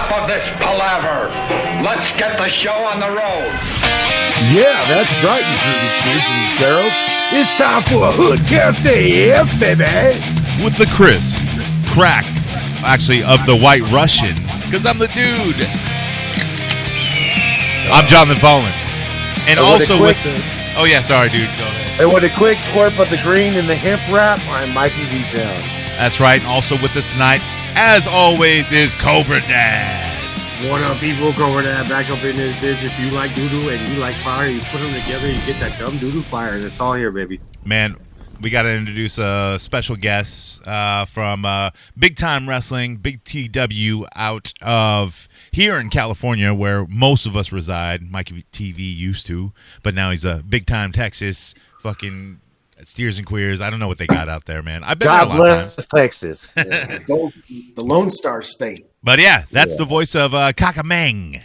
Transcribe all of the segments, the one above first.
enough of this palaver. Let's get the show on the road. Yeah, that's right, you groovy kids and girls. It's time for a HoodCastAF, baby. With the crisp, crack, actually, of the White Russian, because I'm the dude. I'm Jonathan Fallen. And also with this. Oh, yeah, sorry, dude. Go ahead. And with a quick twerp of the green and the hemp wrap, I'm Mikey V-Town. That's right. And also with us tonight, as always, is Cobra Dad. What up, people? Cobra Dad back up in this bitch. If you like doo-doo and you like fire, you put them together, you get that dumb doo-doo fire. That's all here, baby. Man, we got to introduce a special guest from Big Time Wrestling, Big TW, out of here in California, where most of us reside. Mikey TV used to, but now he's a Big Time Texas, fucking Steers and Queers. I don't know what they got out there, man. I've been there a lot of times. Texas. The Lone Star State. But yeah, that's the voice of Kaka Meng.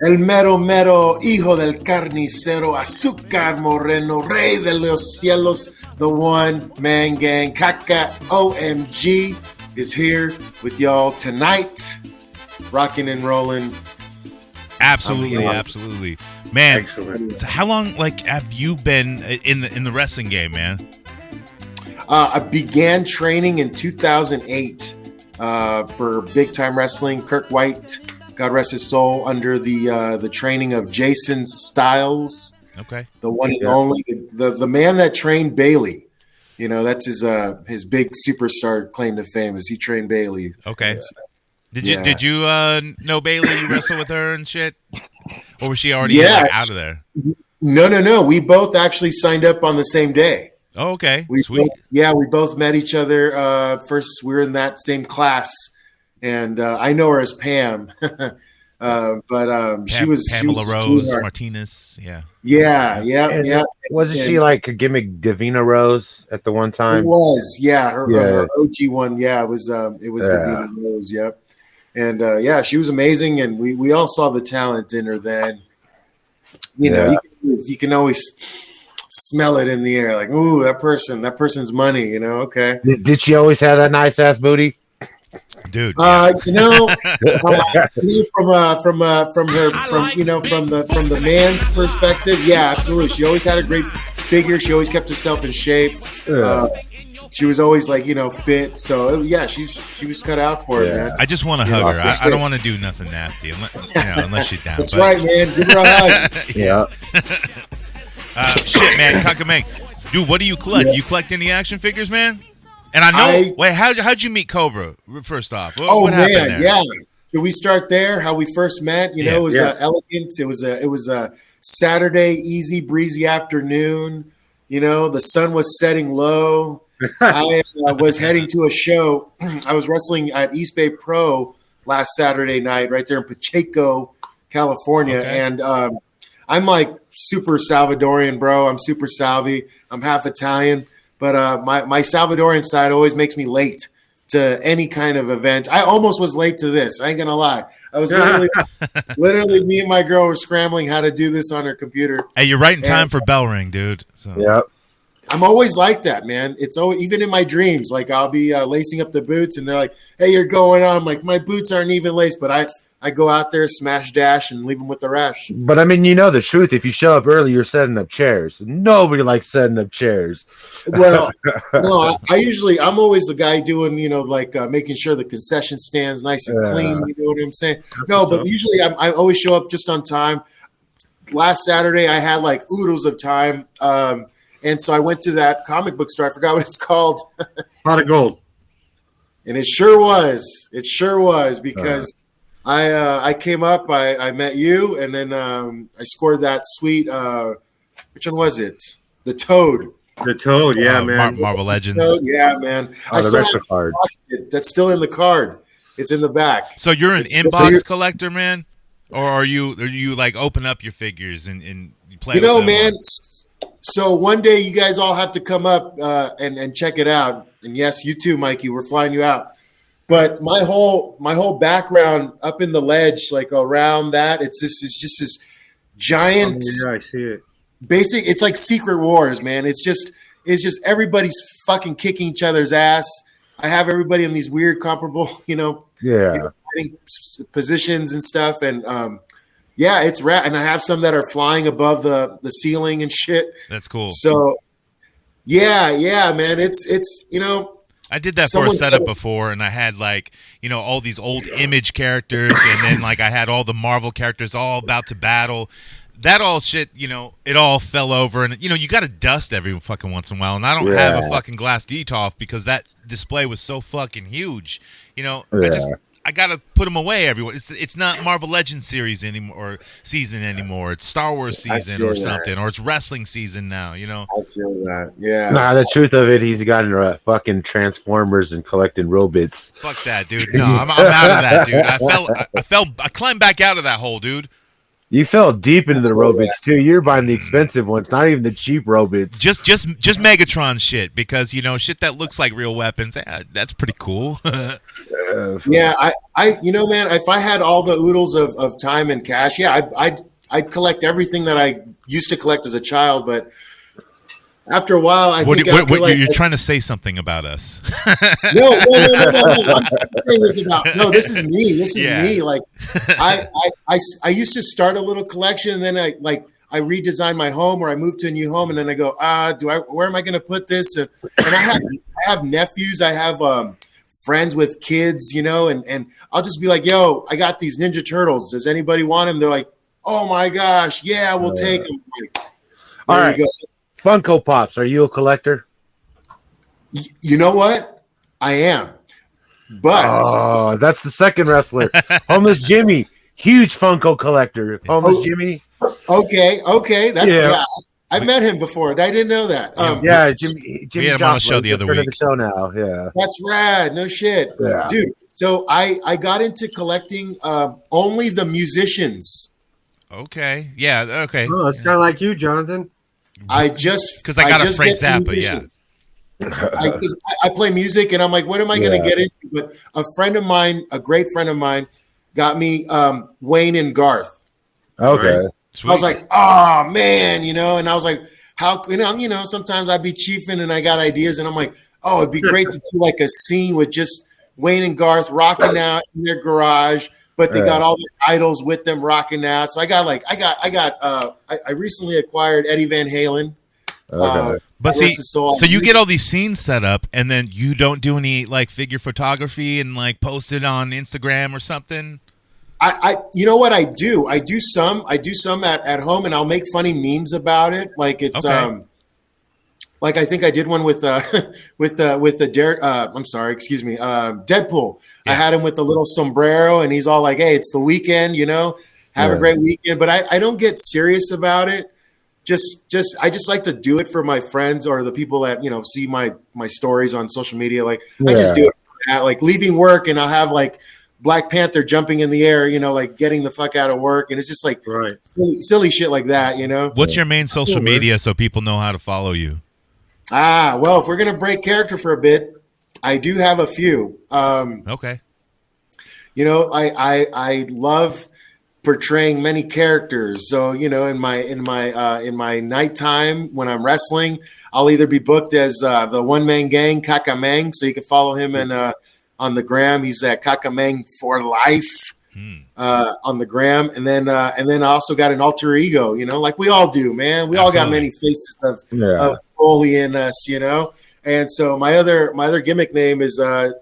El mero mero, hijo del carnicero, azúcar moreno, rey de los cielos, the one man gang, Kaka OMG is here with y'all tonight, rocking and rolling. Absolutely, absolutely, man. Excellent. So how long, have you been in the wrestling game, man? I began training in 2008 for Big Time Wrestling. Kirk White, God rest his soul, under the training of Jason Styles. Okay. The one and only, the man that trained Bayley. You know, that's his big superstar claim to fame, is he trained Bayley. Okay. Did you know Bayley? You wrestle with her and shit? Or was she already out of there? No. We both actually signed up on the same day. Oh, okay. Sweet. We both met each other. First, we were in that same class. And I know her as Pam. But she was Pamela she was Rose Martinez. Yeah. Wasn't she like a gimmick Davina Rose at the one time? It was, her OG one. Yeah, it was Davina Rose. Yep. And she was amazing, and we all saw the talent in her then. You know, you can always smell it in the air, like, ooh, that person's money. You know, okay. Did she always have that nice ass booty? Dude, from the man's perspective, yeah, absolutely. She always had a great figure. She always kept herself in shape. She was always fit. So she was cut out for it, man. I just want to hug her. I don't want to do nothing nasty, unless she's down. That's right, man. Give her a hug. Yeah. Shit, man, Kaka Meng. Dude, what do you collect? Yeah. You collect any action figures, man? And I know. Wait, how'd you meet Cobra? First off, what happened there? Yeah. Should we start there? How we first met? You know, it was elegant. It was a Saturday, easy breezy afternoon. You know, the sun was setting low. I was heading to a show. I was wrestling at East Bay Pro last Saturday night, right there in Pacheco, California, and I'm like super Salvadorian, bro. I'm super Salvi. I'm half Italian. But my Salvadorian side always makes me late to any kind of event. I almost was late to this. I ain't going to lie. I was literally me and my girl were scrambling how to do this on her computer. Hey, you're right in time for bell ring, dude. So. Yep. I'm always like that, man. It's always, even in my dreams, like I'll be lacing up the boots and they're like, hey, you're going on. I'm like, my boots aren't even laced, but I go out there, smash dash, and leave them with the rash. But, I mean, you know the truth. If you show up early, you're setting up chairs. Nobody likes setting up chairs. Well, no, I'm always the guy doing, making sure the concession stands nice and clean. You know what I'm saying? But usually I always show up just on time. Last Saturday, I had like oodles of time. And so I went to that comic book store. I forgot what it's called. Pot of Gold. And it sure was. Because I came up, I met you, and then I scored that sweet which one was it? The Toad. The Toad, man. Marvel Legends. Toad, yeah, man. I still have the card. That's still in the card. It's in the back. So you're an inbox collector, man? Or are you like open up your figures and you play with them? Man, so one day you guys all have to come up and check it out. And yes, you too, Mikey. We're flying you out. But my whole background up in the ledge, like around that, it's just this giant. Oh, yeah, I see it. Basic. It's like Secret Wars, man. It's just everybody's fucking kicking each other's ass. I have everybody in these weird comparable, Yeah. getting positions and stuff, and yeah, it's rad. And I have some that are flying above the ceiling and shit. That's cool. So yeah, man, it's I did that for a setup before, and I had all these old Image characters, and then I had all the Marvel characters all about to battle. That all shit, it all fell over, and you got to dust every fucking once in a while. And I don't have a fucking glass Detolf because that display was so fucking huge. I gotta put them away everywhere. It's not Marvel Legends series anymore or season anymore. It's Star Wars season or something, or it's wrestling season now. I feel that. Yeah. Nah, the truth of it, he's gotten fucking Transformers and collecting robots. Fuck that, dude. No, I'm out of that, dude. I climbed back out of that hole, dude. You fell deep into the robots too. You're buying the expensive ones, not even the cheap robots. Just Megatron shit, because shit that looks like real weapons. That's pretty cool. Yeah, I man, if I had all the oodles of time and cash, yeah, I'd collect everything that I used to collect as a child, but after a while, I think you're trying to say something about us. No. I'm saying this about this is me. This is me. Like I used to start a little collection, and then I redesigned my home, or I moved to a new home, and then I go, where am I going to put this? And I have nephews. I have friends with kids, and I'll just be like, yo, I got these Ninja Turtles. Does anybody want them? They're like, oh my gosh, yeah, we'll take them. All right. You go. Funko Pops, are you a collector? You know what? I am. But that's the second wrestler. Homeless Jimmy, huge Funko collector. Homeless Jimmy. Okay. That's I've met him before. I didn't know that. Jimmy we had him on the show the other week. The show now, yeah. That's rad. No shit, dude. So I got into collecting only the musicians. Okay. Yeah. Okay. Oh, it's kind of like you, Jonathan. Because I got a Frank Zappa, yeah. Because I play music, and I'm like, what am I going to get into? But a friend of mine, a great friend of mine, got me Wayne and Garth. Okay. Right? I was like, oh man, and I was like, how? Sometimes I'd be chiefing, and I got ideas, and I'm like, oh, it'd be great to do like a scene with just Wayne and Garth rocking out in their garage. But they got all their idols with them rocking out. So I recently acquired Eddie Van Halen. Okay. But so you get all these scenes set up, and then you don't do any figure photography and post it on Instagram or something? You know what I do? I do some at home, and I'll make funny memes about it. Like it's I think I did one with Deadpool. Yeah. I had him with the little sombrero, and he's all like, hey, it's the weekend, have a great weekend. But I don't get serious about it. I just like to do it for my friends or the people that, see my stories on social media. I just do it for that, leaving work, and I'll have Black Panther jumping in the air, getting the fuck out of work. And it's just silly shit like that, What's your main social media so people know how to follow you? Well, if we're going to break character for a bit, I do have a few. Okay. I love portraying many characters. So, in my nighttime when I'm wrestling, I'll either be booked as the one man gang, Kaka Meng. So you can follow him on the gram. He's at Kaka Meng for life on the gram. And then I also got an alter ego, like we all do, man. We all got many faces of Foley in us, And so my other gimmick name is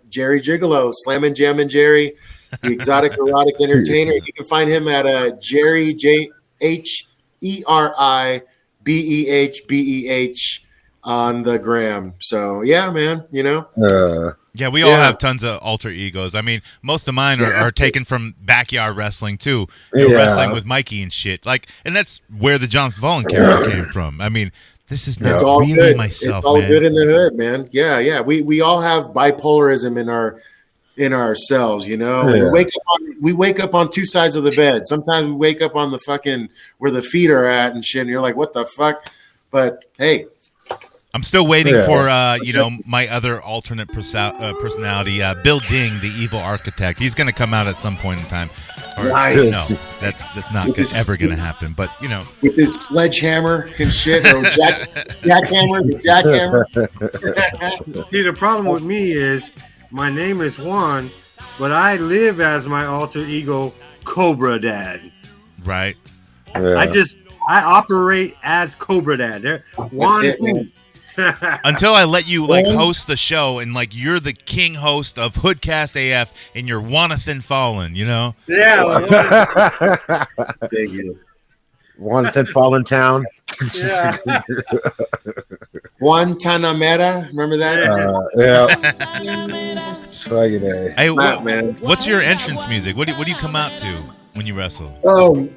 Jerry Gigolo, Slammin' Jammin' Jerry, the exotic erotic entertainer. You can find him at Jerry JHERIBEHBEH on the gram. So yeah, man, Yeah, we all have tons of alter egos. I mean, most of mine are taken from backyard wrestling too. Wrestling with Mikey and shit. And that's where the John Fallen character came from. I mean, this is not really good. Myself. It's all man. good in the hood, man. Yeah. We all have bipolarism in ourselves, We wake up on two sides of the bed. Sometimes we wake up on the fucking where the feet are at and shit. And you're like, what the fuck? But hey. I'm still waiting for my other alternate personality, Bill Ding, the evil architect. He's going to come out at some point in time. Nice. No, that's not ever going to happen. But with this sledgehammer and shit, or jackhammer. See, the problem with me is my name is Juan, but I live as my alter ego, Cobra Dad. Right. Yeah. I operate as Cobra Dad. Until I let you like host the show and like you're the king host of HoodCastAF and you're Jonathan Fallen, you know? Yeah. Thank you. Wanted Fallen Town. Yeah. Guantanamera, remember that? Yeah. Fucking A. Hey, Man. what's your entrance music? What do you come out to when you wrestle? Oh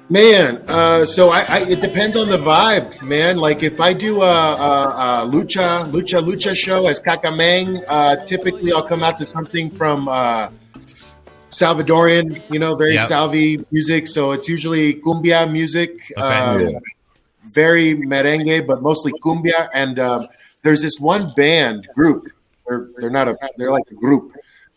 man, so I it depends on the vibe, man. Like if I do a lucha show as Kaka Meng, typically I'll come out to something from Salvadorian, very salvi music. So it's usually cumbia music, very merengue, but mostly cumbia. And there's this one band group. They're like a group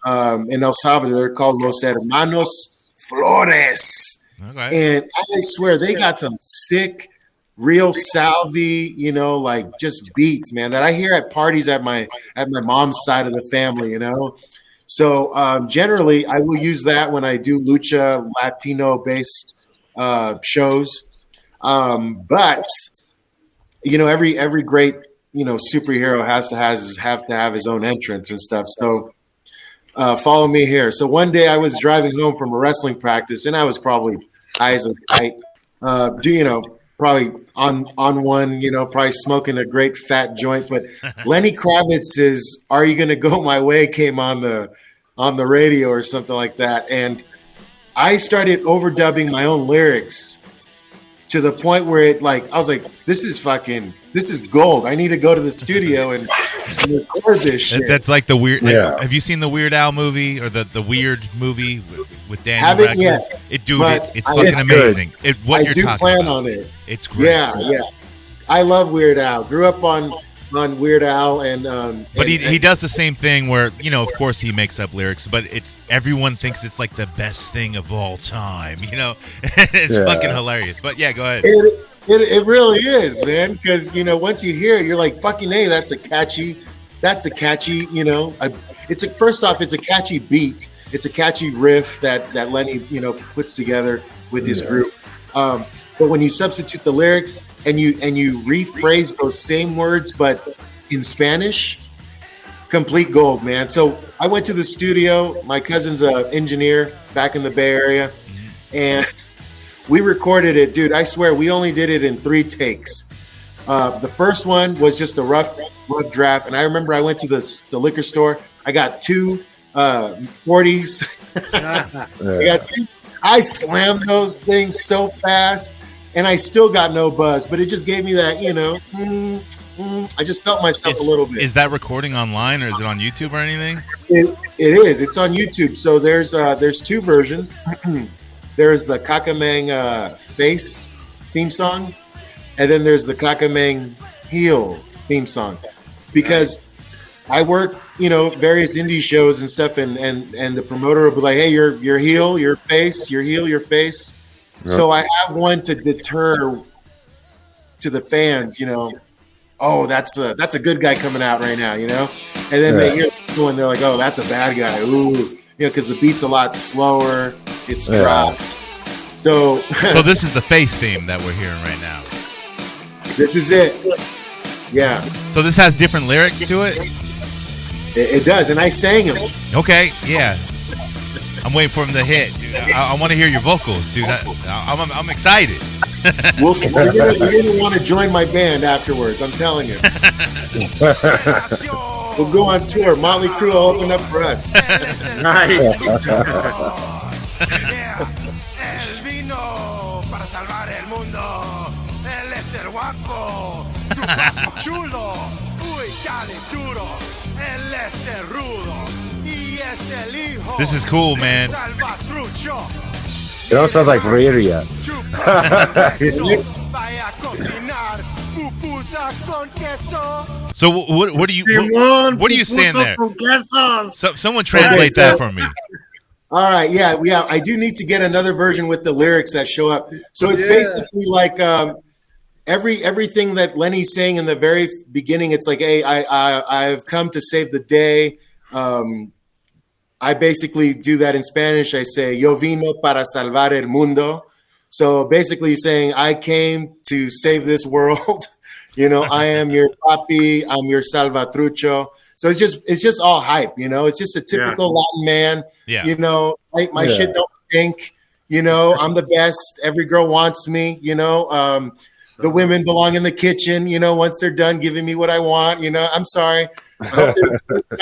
in El Salvador. They're called Los Hermanos Flores. Okay. And I swear they got some sick, real salvi, like just beats, man, that I hear at parties at my mom's side of the family, So generally, I will use that when I do lucha Latino-based shows. But every great superhero has to have his own entrance and stuff. So follow me here. So one day I was driving home from a wrestling practice, and I was probably high as a kite. Probably on one, probably smoking a great fat joint. But Lenny Kravitz's "Are You Gonna Go My Way" came on the radio or something like that, and I started overdubbing my own lyrics to the point where I was like, this is gold. I need to go to the studio and record this shit. That's like the weird. Yeah. Have you seen the Weird Al movie or the Weird movie with Daniel Haven't Radcliffe? yet, It's fucking amazing. I do plan on it. It's great. Yeah. I love Weird Al. Grew up on Weird Al, and but he does the same thing where of course he makes up lyrics, but everyone thinks it's like the best thing of all time. It's fucking hilarious. But yeah, go ahead. It really is, man. Because once you hear it, you're like, fucking hey, that's a catchy. First off, it's a catchy beat. It's a catchy riff that Lenny puts together with his group. But when you substitute the lyrics and you rephrase those same words but in Spanish, complete gold, man. So I went to the studio. My cousin's an engineer back in the Bay Area, and we recorded it, dude. I swear we only did it in 3 takes. The first one was just a rough draft, and I remember I went to the liquor store. I got 2 40s. I slammed those things so fast, and I still got no buzz. But it just gave me that, I just felt myself a little bit. Is that recording online, or is it on YouTube or anything? It is. It's on YouTube. So there's 2 versions. There's the Kaka Meng face theme song, and then there's the Kaka Meng heel theme song. Because I work, various indie shows and stuff, and the promoter will be like, hey, your heel, your face, your heel, your face. Yep. So I have one to deter to the fans, oh, that's a good guy coming out right now, and then they hear people and they're like, oh, that's a bad guy. Ooh, because the beat's a lot slower, it's dropped. So this is the face theme that we're hearing right now. This is it. Yeah. So this has different lyrics to it? It does, and I sang them. Okay, yeah. I'm waiting for him to hit, dude. I want to hear your vocals, dude. I'm excited. You're gonna want to join my band afterwards. I'm telling you. We'll go on tour. Motley Crue will open up for us. Nice. El vino para salvar el mundo. Él es el guapo, su guapo chulo. Uy, sale duro. Él es el rudo y es el hijo. This is cool, man. It don't sound like radio. So what are you saying there? So someone translate that for me. All right, yeah. I do need to get another version with the lyrics that show up. So it's basically like everything that Lenny's saying in the very beginning. It's like, hey, I've come to save the day. I basically do that in Spanish. I say, yo vino para salvar el mundo. So basically saying, I came to save this world. I am your papi. I'm your salvatrucho. So it's just all hype. It's just a typical Latin man. Yeah. My shit don't stink. I'm the best. Every girl wants me. The women belong in the kitchen. Once they're done giving me what I want. I'm sorry. I hope there's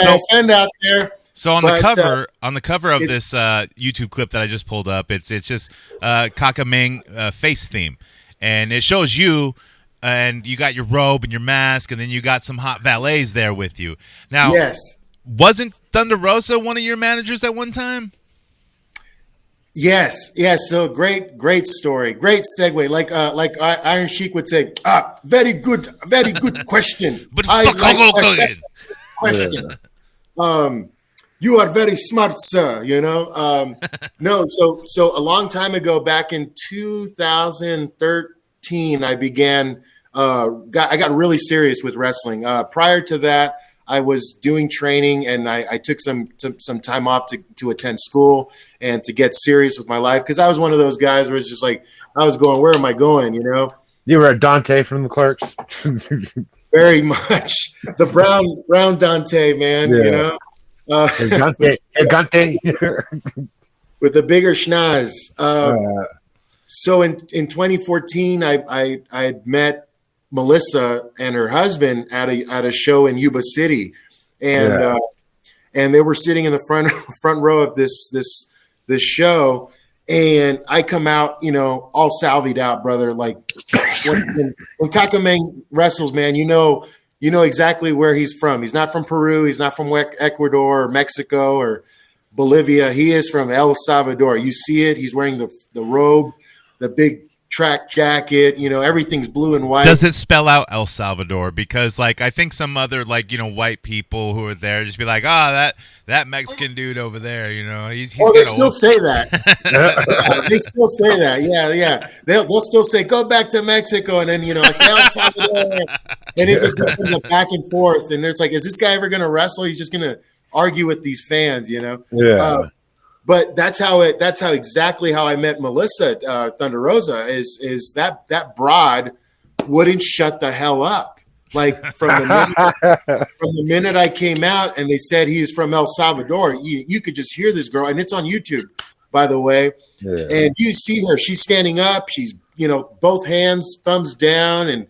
no offend out there. So on the cover of this YouTube clip that I just pulled up, it's just Kaka Meng face theme, and it shows you, and you got your robe and your mask, and then you got some hot valets there with you. Now, yes, wasn't Thunder Rosa one of your managers at one time? Yes. So great story, great segue. Like Iron Sheik would say, very good question. But question. You are very smart, sir. No. So a long time ago, back in 2013, I began. I got really serious with wrestling. Prior to that, I was doing training, and I took some time off to attend school and to get serious with my life, because I was one of those guys where it's just like I was going, where am I going? You were a Dante from the Clerks. Very much the brown Dante, man. Yeah. Dante. With a bigger schnoz. So in 2014, I had met Melissa and her husband at a show in Yuba City, and they were sitting in the front row of this show, and I come out, all salvied out, brother. Like when Kaka Meng wrestles, man, you know exactly where he's from. He's not from Peru. He's not from Ecuador or Mexico or Bolivia. He is from El Salvador. You see it. He's wearing the robe, the big track jacket. Everything's blue and white. Does it spell out El Salvador? Because I think some other white people who are there just be like, that Mexican dude over there, he's they still say that. They still say that. Yeah. They'll still say, go back to Mexico. And then, I say El Salvador. And it just becomes a back and forth. And it's like, is this guy ever going to wrestle? He's just going to argue with these fans, Yeah. But that's exactly how I met Melissa, Thunder Rosa, is that broad wouldn't shut the hell up. Like from the minute I came out and they said he's from El Salvador, you could just hear this girl, and it's on YouTube, by the way. Yeah. And you see her, she's standing up, she's both hands, thumbs down,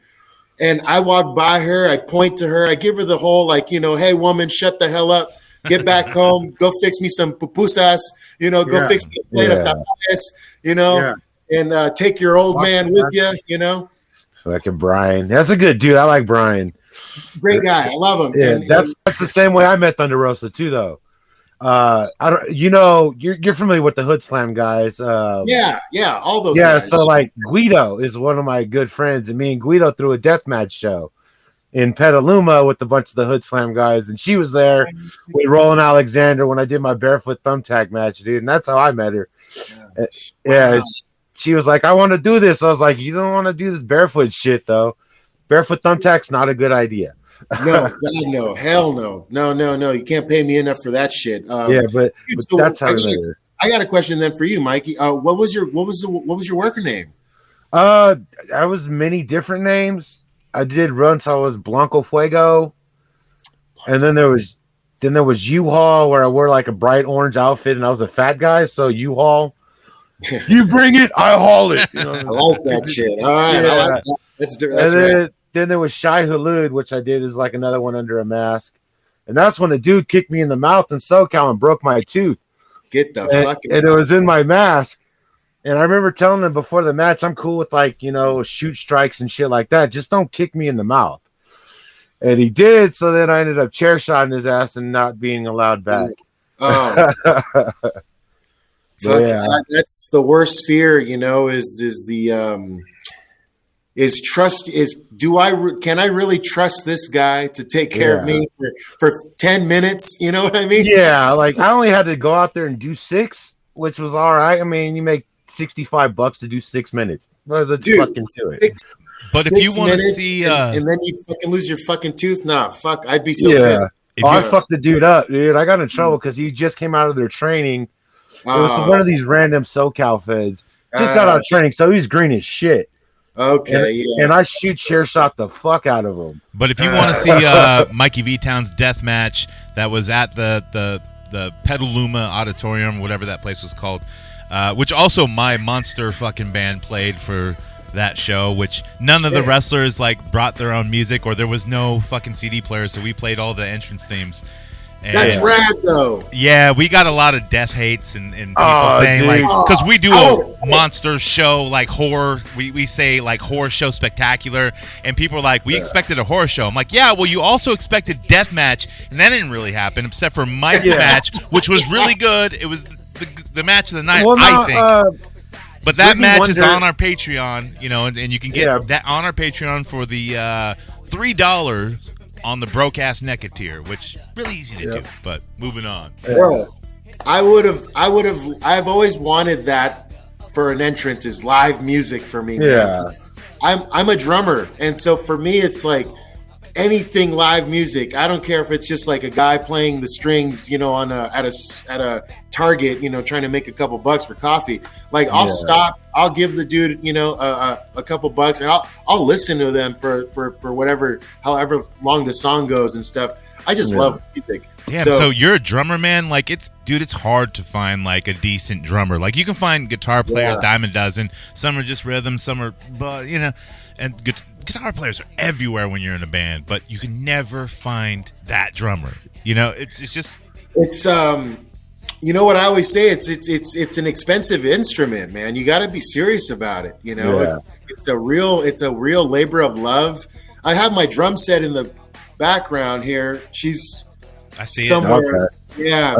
and I walk by her, I point to her, I give her the whole hey woman, shut the hell up, get back home, go fix me some pupusas, go fix me a plate of tamales, and take your old man with you, Fucking Brian. That's a good dude. I like Brian. Great guy. I love him. Yeah, that's the same way I met Thunder Rosa too, though. I don't. You're familiar with the Hood Slam guys. All those. Yeah, guys. So Guido is one of my good friends, and me and Guido threw a deathmatch show in Petaluma with a bunch of the Hood Slam guys, and she was there with Roland Alexander when I did my barefoot thumbtack match, dude, and that's how I met her. Wow. She was like, I want to do this. I was like, you don't want to do this barefoot shit, though. Barefoot thumbtack's not a good idea. No, God, no. Hell no. No. You can't pay me enough for that shit. But that's how I got a question then for you, Mikey. What was your worker name? I was many different names. I did run, so I was Blanco Fuego. And then there was U-Haul, where I wore a bright orange outfit, and I was a fat guy, so U-Haul. You bring it, I haul it. I like that shit. All right, I like that. That's right. Then there was Shai Hulud, which I did as another one under a mask. And that's when a dude kicked me in the mouth in SoCal and broke my tooth. Get the fuck out. And it was in my mask. And I remember telling him before the match, I'm cool with shoot strikes and shit like that. Just don't kick me in the mouth. And he did. So then I ended up chair shotting his ass and not being allowed back. Oh. That's the worst fear, is trust. Can I really trust this guy to take care of me for 10 minutes? You know what I mean? Yeah, I only had to go out there and do 6, which was all right. I mean, you make $65 to do 6 minutes. Well, let's fucking do it. But if you want to see, and then you fucking lose your fucking tooth, nah, fuck, I'd be so pissed. I fucked the dude up, dude. I got in trouble because he just came out of their training. It was one of these random SoCal feds. Just got out of training, so he's green as shit. Okay, and I chair shot the fuck out of him. But if you want to see Mikey V Town's death match that was at the Petaluma Auditorium, whatever that place was called, which also my monster fucking band played for that show, which none of the wrestlers like brought their own music, or there was no fucking CD player, so we played all the entrance themes. And that's rad, though. Yeah, we got a lot of death hates and people saying, like, because we do a monster show, like horror. We say, like, horror show spectacular. And people are like, we expected a horror show. I'm like, yeah, well, you also expected death match. And that didn't really happen, except for Mike's match, which was really good. It was the match of the night, I think. But that match is on our Patreon, you know, and you can get that on our Patreon for the $3 on the broke-ass NECA tier, which really easy to do. But moving on, bro, I've always wanted that for an entrance is live music for me. Yeah, man. I'm a drummer, and so for me, it's like anything live music. I don't care if it's just like a guy playing the strings, you know, at a Target, you know, trying to make a couple bucks for coffee. Like I'll stop, I'll give the dude, you know, a couple bucks, and I'll listen to them for however long the song goes and stuff. I just love music. Yeah, so you're a drummer, man. Like it's hard to find like a decent drummer. Like you can find guitar players, dime a dozen. Some are just rhythm, some are, but you know, and guitar players are everywhere when you're in a band. But you can never find that drummer. You know, it's just you know what I always say? It's an expensive instrument, man. You got to be serious about it. You know, it's a real labor of love. I have my drum set in the background here. I see somewhere. It. Yeah.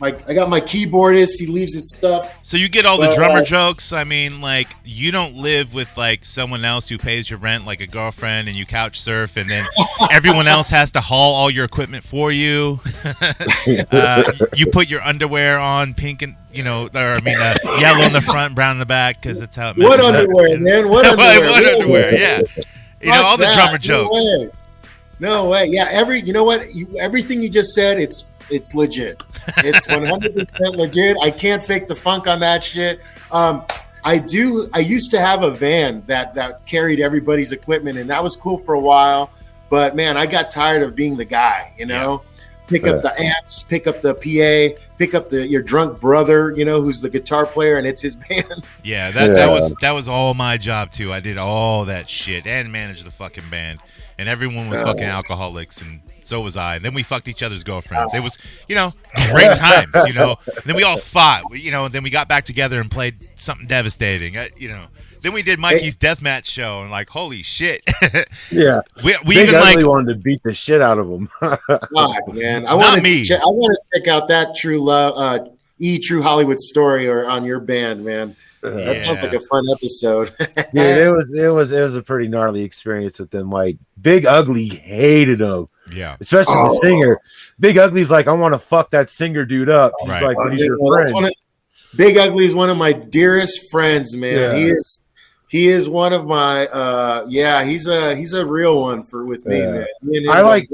I got my keyboardist. He leaves his stuff. So you get all the drummer jokes. I mean, like you don't live with like someone else who pays your rent, like a girlfriend, and you couch surf, and then everyone else has to haul all your equipment for you. You put your underwear on, pink and yellow in the front, brown in the back, because that's how it. What underwear, man? What underwear? What underwear? Yeah. You know all the drummer jokes. No way. Yeah, everything you just said, it's legit. It's 100% legit. I can't fake the funk on that shit. I used to have a van that carried everybody's equipment, and that was cool for a while. But man, I got tired of being the guy, you know. Pick up the amps, pick up the PA, pick up your drunk brother, you know, who's the guitar player, and it's his band. Yeah, that was all my job too. I did all that shit and managed the fucking band. And everyone was fucking alcoholics, and so was I. And then we fucked each other's girlfriends. It was, you know, great times, you know. And then we all fought, you know. Then we got back together and played something devastating, you know. Then we did Mikey's deathmatch show, and like, holy shit. Yeah, we Big even Ugly wanted to beat the shit out of him. Man, I want to check out that True Love, True Hollywood Story, or on your band, man. That sounds like a fun episode. Yeah, it was a pretty gnarly experience with them. Like Big Ugly hated him. Yeah, especially the singer. Big Ugly's like, I want to fuck that singer dude up. He's like, but he's your friend. Big Ugly is one of my dearest friends, man. Yeah. He is one of my he's a real one with me, man. I like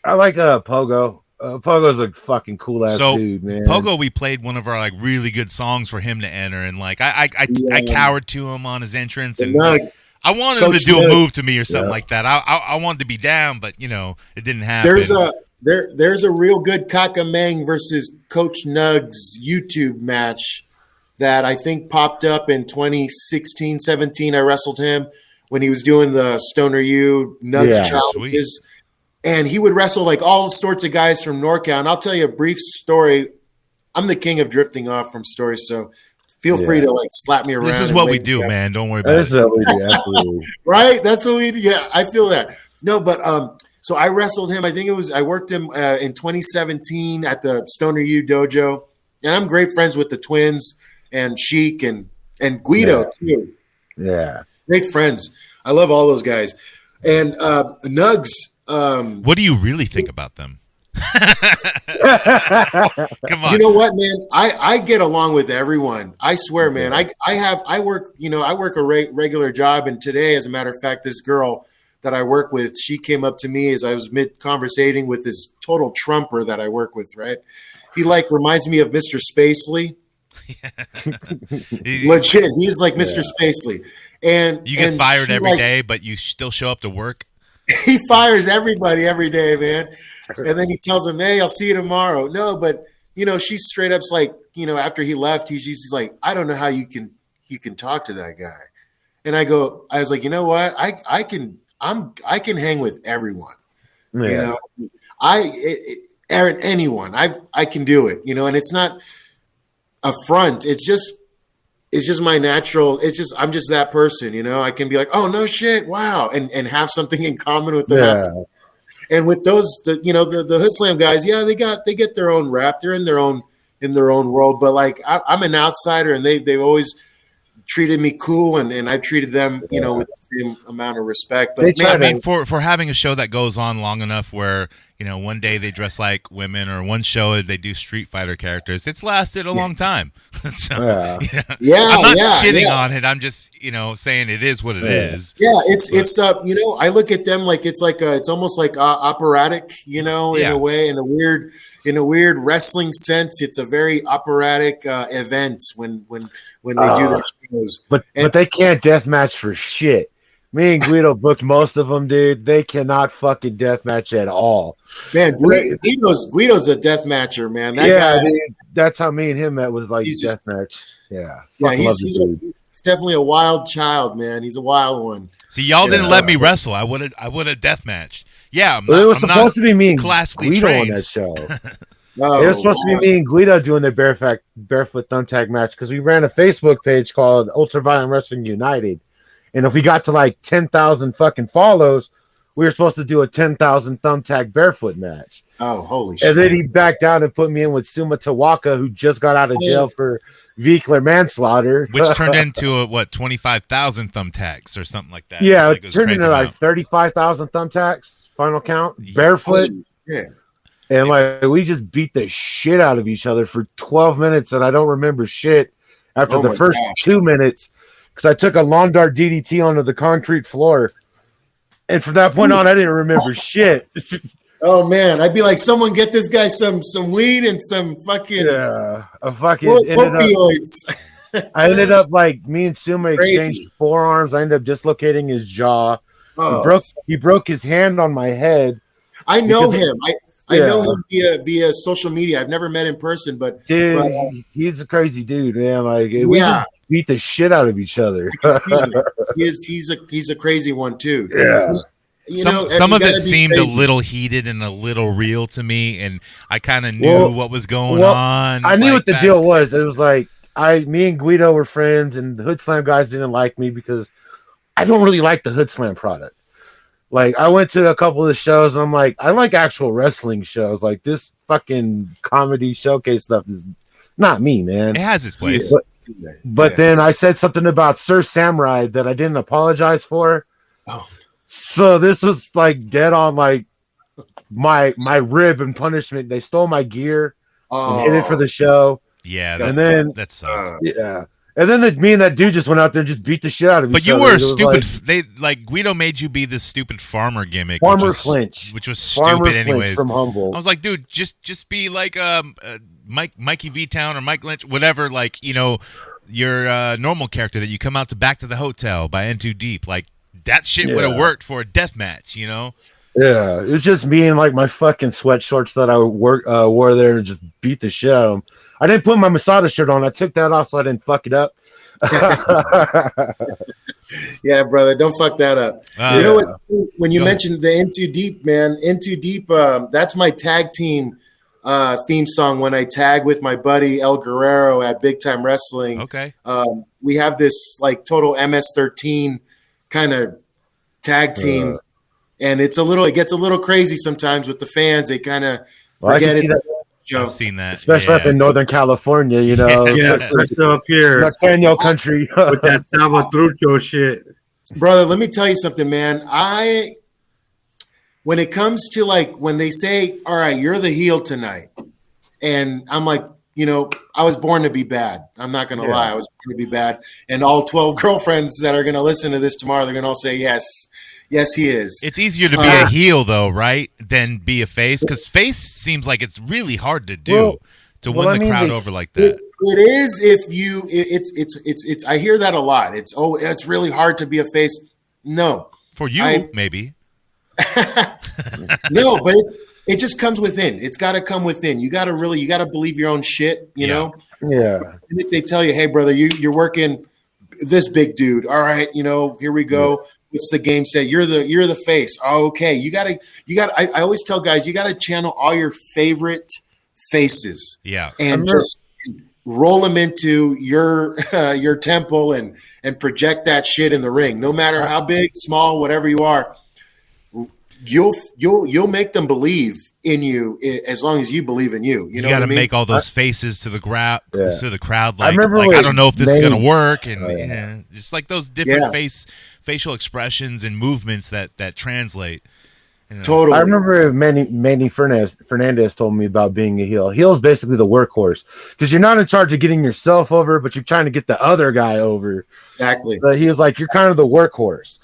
Pogo. Pogo's a fucking cool ass dude, man. Pogo, we played one of our like really good songs for him to enter, and like I cowered to him on his entrance, and I wanted him to do a move to me or something like that. I wanted to be down, but you know it didn't happen. There's a real good Kaka Meng versus Coach Nugg's YouTube match that I think popped up in 2016, 17. I wrestled him when he was doing the Stoner U Nugs challenges. And he would wrestle like all sorts of guys from NorCal. And I'll tell you a brief story. I'm the king of drifting off from stories, so feel free to like slap me around. This is what we do, man. Don't worry about it. This is what we do, absolutely. Right? That's what we do. Yeah, I feel that. No, but so I wrestled him. I worked him in 2017 at the Stoner U dojo. And I'm great friends with the twins and Sheik and Guido too. Yeah. Great friends. I love all those guys. And Nugs. What do you really think about them? Come on. You know what, man? I get along with everyone. I swear, man. I work a regular job, and today, as a matter of fact, this girl that I work with, she came up to me as I was mid-conversating with this total Trumper that I work with, right? He like reminds me of Mr. Spacely. Legit, he is like Mr. Spacely. And you get fired every day, but you still show up to work. He fires everybody every day, man. And then he tells them, "Hey, I'll see you tomorrow." No, but she's straight up's like, after he left, she's like, "I don't know how you can talk to that guy." And I was like, you know what? I can hang with everyone. Yeah. Anyone. I can do it, and it's not a front. It's just my natural. I'm just that person, I can be like, oh no shit, wow, and have something in common with them. Yeah. And with those, the Hood Slam guys, yeah, they get their own rap. They're in their own world. But like I'm an outsider, and they've always treated me cool, and I've treated them, with the same amount of respect. But for having a show that goes on long enough where one day they dress like women, or one show they do Street Fighter characters, it's lasted a long time. So, I'm not shitting on it. I'm just saying it is what it is. Yeah, it's I look at them like it's almost like operatic, in a way, in a weird wrestling sense. It's a very operatic event when they do their shows. But they can't deathmatch for shit. Me and Guido booked most of them, dude. They cannot fucking deathmatch at all. Man, Guido's a deathmatcher, man. That guy, dude, that's how me and him met, was like deathmatch. Yeah, he's definitely a wild child, man. He's a wild one. See, y'all didn't let me wrestle. I would have deathmatched. Yeah, it was supposed to be me and Guido trained on that show. It was supposed to be me and Guido doing the barefoot thumbtack match, because we ran a Facebook page called Ultraviolent Wrestling United. And if we got to like 10,000 fucking follows, we were supposed to do a 10,000 thumbtack barefoot match. Oh, holy shit. And then he backed out and put me in with Suma Tawaka, who just got out of jail for vehicular manslaughter. Which turned into 25,000 thumbtacks or something like that. Yeah, it turned into like 35,000 thumbtacks, final count, barefoot. Yeah. And like we just beat the shit out of each other for 12 minutes, and I don't remember shit after the first 2 minutes, because I took a lawn dart DDT onto the concrete floor, and from that point on, I didn't remember shit. Oh man, I'd be like, someone get this guy some weed and some fucking opioids. I ended up like, me and Suma exchanged forearms. I ended up dislocating his jaw. Oh. He broke his hand on my head. I know him. I know him via social media. I've never met in person, but dude, he's a crazy dude, man. Like we just beat the shit out of each other. He's a crazy one too. Yeah. Some of it seemed crazy, a little heated and a little real to me, and I kind of knew what was going on. I knew what the deal was. It was like me and Guido were friends, and the Hood Slam guys didn't like me because I don't really like the Hood Slam product. Like, I went to a couple of the shows, and I'm like, I like actual wrestling shows. Like, this fucking comedy showcase stuff is not me, man. It has its place. But then I said something about Sir Samurai that I didn't apologize for. Oh. So this was, like, dead on, like, my rib and punishment. They stole my gear and hid it for the show. Yeah, that sucked. Yeah. And then me and that dude just went out there and just beat the shit out of each other. But you were stupid. Guido made you be this stupid farmer gimmick. Flinch. Which was stupid anyways. From Humboldt. I was like, dude, just be like Mikey V-Town or Mike Lynch, whatever, like, your normal character that you come out to Back to the Hotel by N2 Deep. Like, that shit would have worked for a death match, Yeah, it was just me in like my fucking sweat shorts that I wore there and just beat the shit out of him. I didn't put my Masada shirt on. I took that off so I didn't fuck it up. Yeah, brother, don't fuck that up. You know what? When you mentioned the N2 Deep, man, N2 Deep, that's my tag team theme song when I tag with my buddy El Guerrero at Big Time Wrestling. Okay. We have this like total MS-13 kind of tag team, and it gets a little crazy sometimes with the fans. They kind of forget it. I've seen that, especially up in Northern California, Yeah, especially up here, Latino country, with that Salvadorian shit. Brother, let me tell you something, man. When it comes to like when they say, "All right, you're the heel tonight," and I'm like, I was born to be bad. I'm not going to Yeah. lie. I was born to be bad. And all 12 girlfriends that are going to listen to this tomorrow, they're going to all say, yes, he is. It's easier to be a heel, though, right, than be a face? Because face seems like it's really hard to do to win the crowd over like that. It is if you. It's. I hear that a lot. It's really hard to be a face. No, for you, maybe. No, but it just comes within. It's got to come within. You got to believe your own shit. You know. Yeah. And if they tell you, hey, brother, you're working this big dude. All right, here we go. What's the game set? You're the face. Oh, okay. You gotta. I always tell guys, you gotta channel all your favorite faces. Yeah. And just roll them into your temple and project that shit in the ring. No matter how big, small, whatever you are, you'll make them believe in you as long as you believe in you. You know got to make all those faces to the crowd. To the crowd, I remember I don't know if this is gonna work, and just like those different facial expressions and movements that translate. Totally. I remember Manny Fernandez told me about being a heel. Heel is basically the workhorse because you're not in charge of getting yourself over, but you're trying to get the other guy over. Exactly. But he was like, you're kind of the workhorse.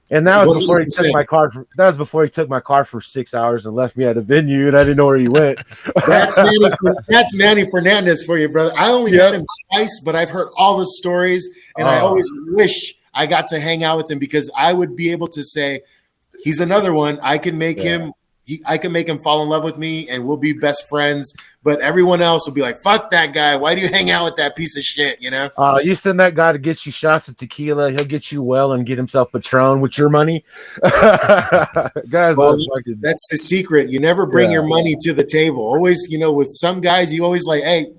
And that was before he 100%. took my car. That was before he took my car for 6 hours and left me at a venue, and I didn't know where he went. That's Manny Fernandez for you, brother. I only met him twice, but I've heard all the stories, and I always wish I got to hang out with him because I would be able to say, he's another one. I can make him. I can make him fall in love with me, and we'll be best friends. But everyone else will be like, "Fuck that guy! Why do you hang out with that piece of shit?" You send that guy to get you shots of tequila. He'll get you well and get himself Patron with your money. Guys, that's the secret. You never bring your money to the table. Always, with some guys, you always like, "Hey,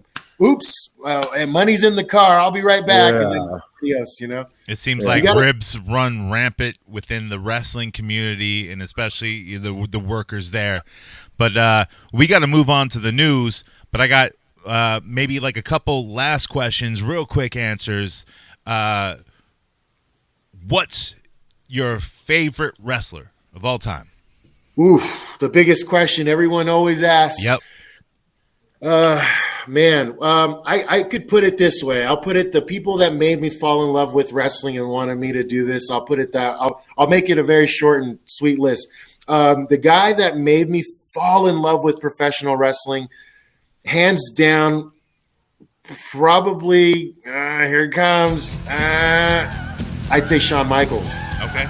oops, and money's in the car. I'll be right back." And then yes, It seems like ribs run rampant within the wrestling community and especially the workers there. But we got to move on to the news. But I got maybe like a couple last questions, real quick answers. What's your favorite wrestler of all time? Oof, the biggest question everyone always asks. Yep. Man, I could put it this way. I'll put it the people that made me fall in love with wrestling and wanted me to do this. I'll put it that I'll make it a very short and sweet list. The guy that made me fall in love with professional wrestling, hands down, probably here it comes. I'd say Shawn Michaels. Okay.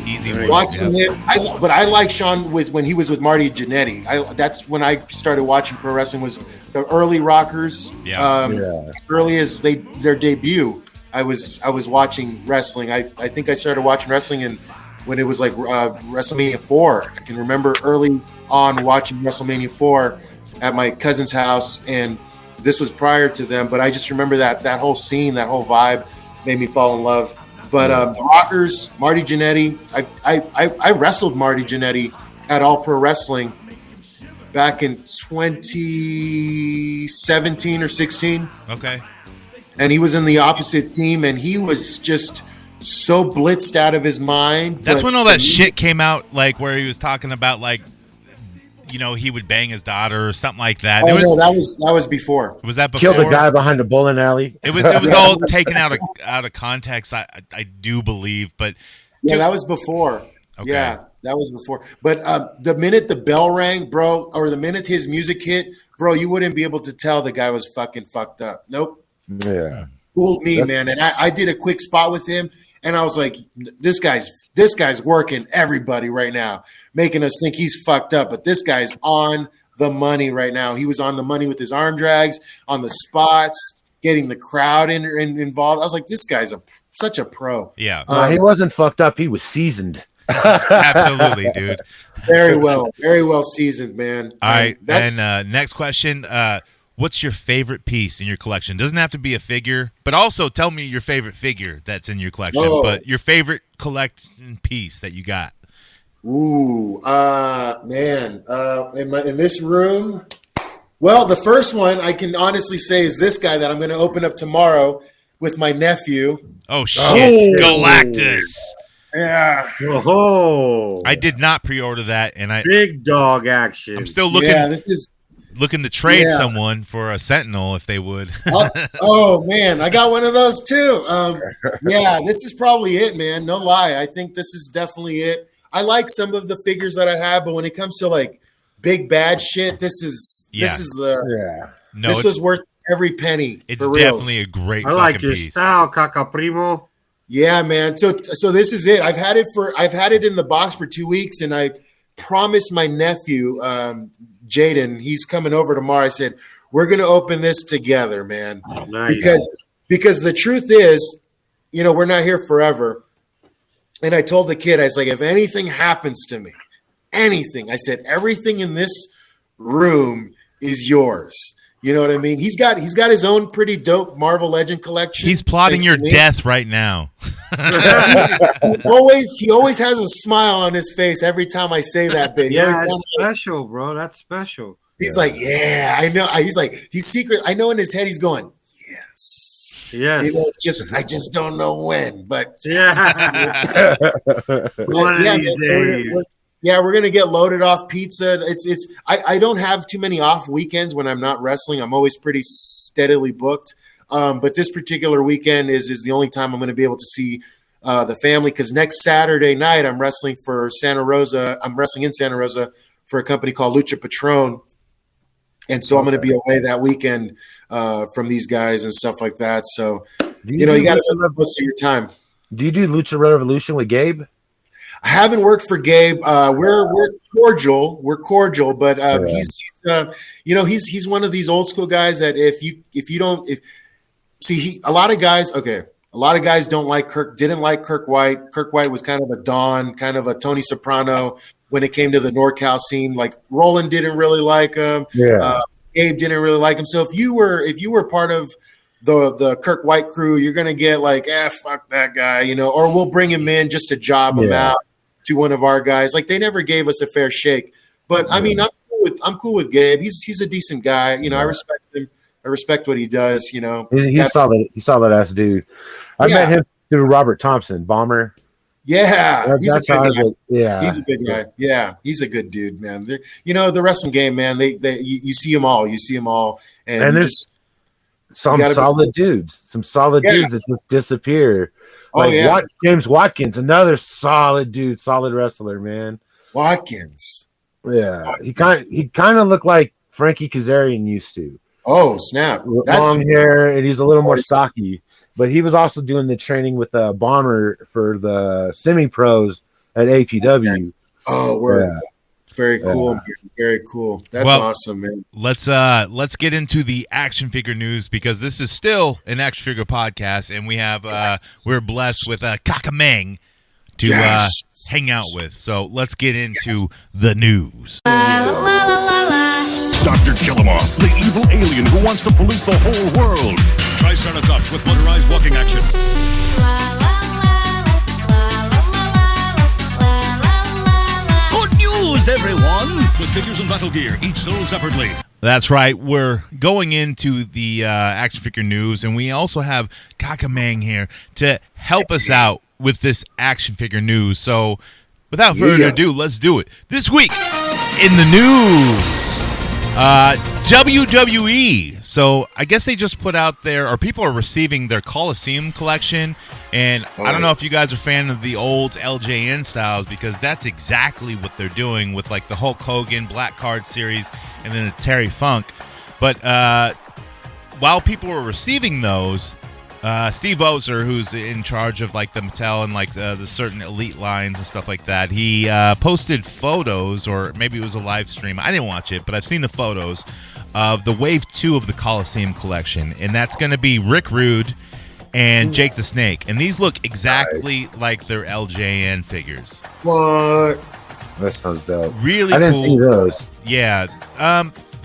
Easy one. Watching him, but I like Shawn when he was with Marty Jannetty. That's when I started watching pro wrestling. Was the early Rockers. Early as their debut, I was watching wrestling. I think I started watching wrestling when it was like WrestleMania 4. I can remember early on watching WrestleMania 4 at my cousin's house, and this was prior to them. But I just remember that whole scene, that whole vibe made me fall in love. But the Rockers, Marty Jannetty, I wrestled Marty Jannetty at All Pro Wrestling back in 2017 or 16. Okay. And he was in the opposite team, and he was just so blitzed out of his mind. That's when all that shit came out, like where he was talking about, like, he would bang his daughter or something like that. No, that was before. Was that before? Killed a guy behind a bowling alley. It was all taken out of context. I do believe, but that was before. Okay. Yeah, that was before. But the minute the bell rang, bro, or the minute his music hit, bro, you wouldn't be able to tell the guy was fucking fucked up. Nope. Yeah. Fooled me, man. And I did a quick spot with him, and I was like, this guy's working everybody right now, making us think he's fucked up. But this guy's on the money right now. He was on the money with his arm drags, on the spots, getting the crowd involved. I was like, this guy's such a pro. Yeah. He wasn't fucked up. He was seasoned. Absolutely, dude. Very well seasoned, man. All right. And next question. What's your favorite piece in your collection? Doesn't have to be a figure, but also tell me your favorite figure that's in your collection. But your favorite collection piece that you got. Ooh, man. In this room, well, the first one I can honestly say is this guy that I'm going to open up tomorrow with my nephew. Oh shit, Galactus. Yeah. Oh, I did not pre-order that, and big dog action. I'm still looking. Yeah, this is looking to trade someone for a Sentinel if they would. Oh man, I got one of those too. Yeah, this is probably it, man. No lie, I think this is definitely it. I like some of the figures that I have, but when it comes to like big bad shit, this was worth every penny. It's definitely a great. I like your piece. style, Kaka Primo. Yeah, man. So this is it. I've had it in the box for 2 weeks, and I promised my nephew, Jaden, he's coming over tomorrow. I said, we're going to open this together, man. Nice. Because the truth is, we're not here forever. And I told the kid, I was like, if anything happens to me, anything, I said, everything in this room is yours. You know what I mean? He's got his own pretty dope Marvel Legend collection. He's plotting your death right now. He always has a smile on his face every time I say that bit. Yeah, that's special, bro. That's special. He's like, yeah, I know. He's secret. I know in his head he's going, yes. I just don't know when, but yeah. One of these days. We're gonna get loaded off pizza. I don't have too many off weekends when I'm not wrestling. I'm always pretty steadily booked. But this particular weekend is the only time I'm going to be able to see the family, because next Saturday night I'm wrestling for Santa Rosa. I'm wrestling in Santa Rosa for a company called Lucha Patron, and so I'm going to be away that weekend from these guys and stuff like that. So you got to make most of your time. Do you do Lucha Revolution with Gabe? I haven't worked for Gabe. We're cordial. We're cordial, but he's one of these old school guys that a lot of guys don't like Kirk. Didn't like Kirk White. Kirk White was kind of a Don, kind of a Tony Soprano when it came to the NorCal scene. Like Roland didn't really like him. Yeah. Gabe didn't really like him. So if you were part of the Kirk White crew, you're gonna get like, fuck that guy, or we'll bring him in just to job him out to one of our guys. Like they never gave us a fair shake. But I mean, I'm cool with Gabe. He's a decent guy. I respect him. I respect what he does. He's solid. He's solid ass dude. I met him through Robert Thompson, Bomber. Yeah, he's a good guy. Yeah, he's a good guy. Yeah, he's a good dude, man. The wrestling game, man. You see them all. You see them all, and there's some solid dudes that just disappear. James Watkins, another solid dude, solid wrestler, man. Watkins. Yeah, he kind of looked like Frankie Kazarian used to. Oh snap! Long hair, and he's a little more stocky. But he was also doing the training with Bomber for the semi-pros at APW. Oh, word. Very cool. Very cool. That's awesome, man. Let's get into the action figure news, because this is still an action figure podcast, and we have we're blessed with Kaka Meng to hang out with. So let's get into the news. Dr. Killamoff, the evil alien who wants to pollute the whole world. Triceratops with motorized walking action. Good news, everyone! With figures and battle gear, each sold separately. That's right. We're going into the action figure news, and we also have Kaka Meng here to help us out with this action figure news. So without further ado, let's do it. This week in the news, WWE. So I guess they just put out or people are receiving their Coliseum collection. And I don't know if you guys are a fan of the old LJN styles, because that's exactly what they're doing with like the Hulk Hogan Black Card series and then the Terry Funk. But while people were receiving those, Steve Ozer, who's in charge of like the Mattel and like the certain elite lines and stuff like that, he posted photos, or maybe it was a live stream. I didn't watch it, but I've seen the photos of the Wave 2 of the Coliseum collection, and that's going to be Rick Rude and Jake the Snake, and these look exactly like their LJN figures. What? That sounds dope. Really, I didn't see those. Yeah,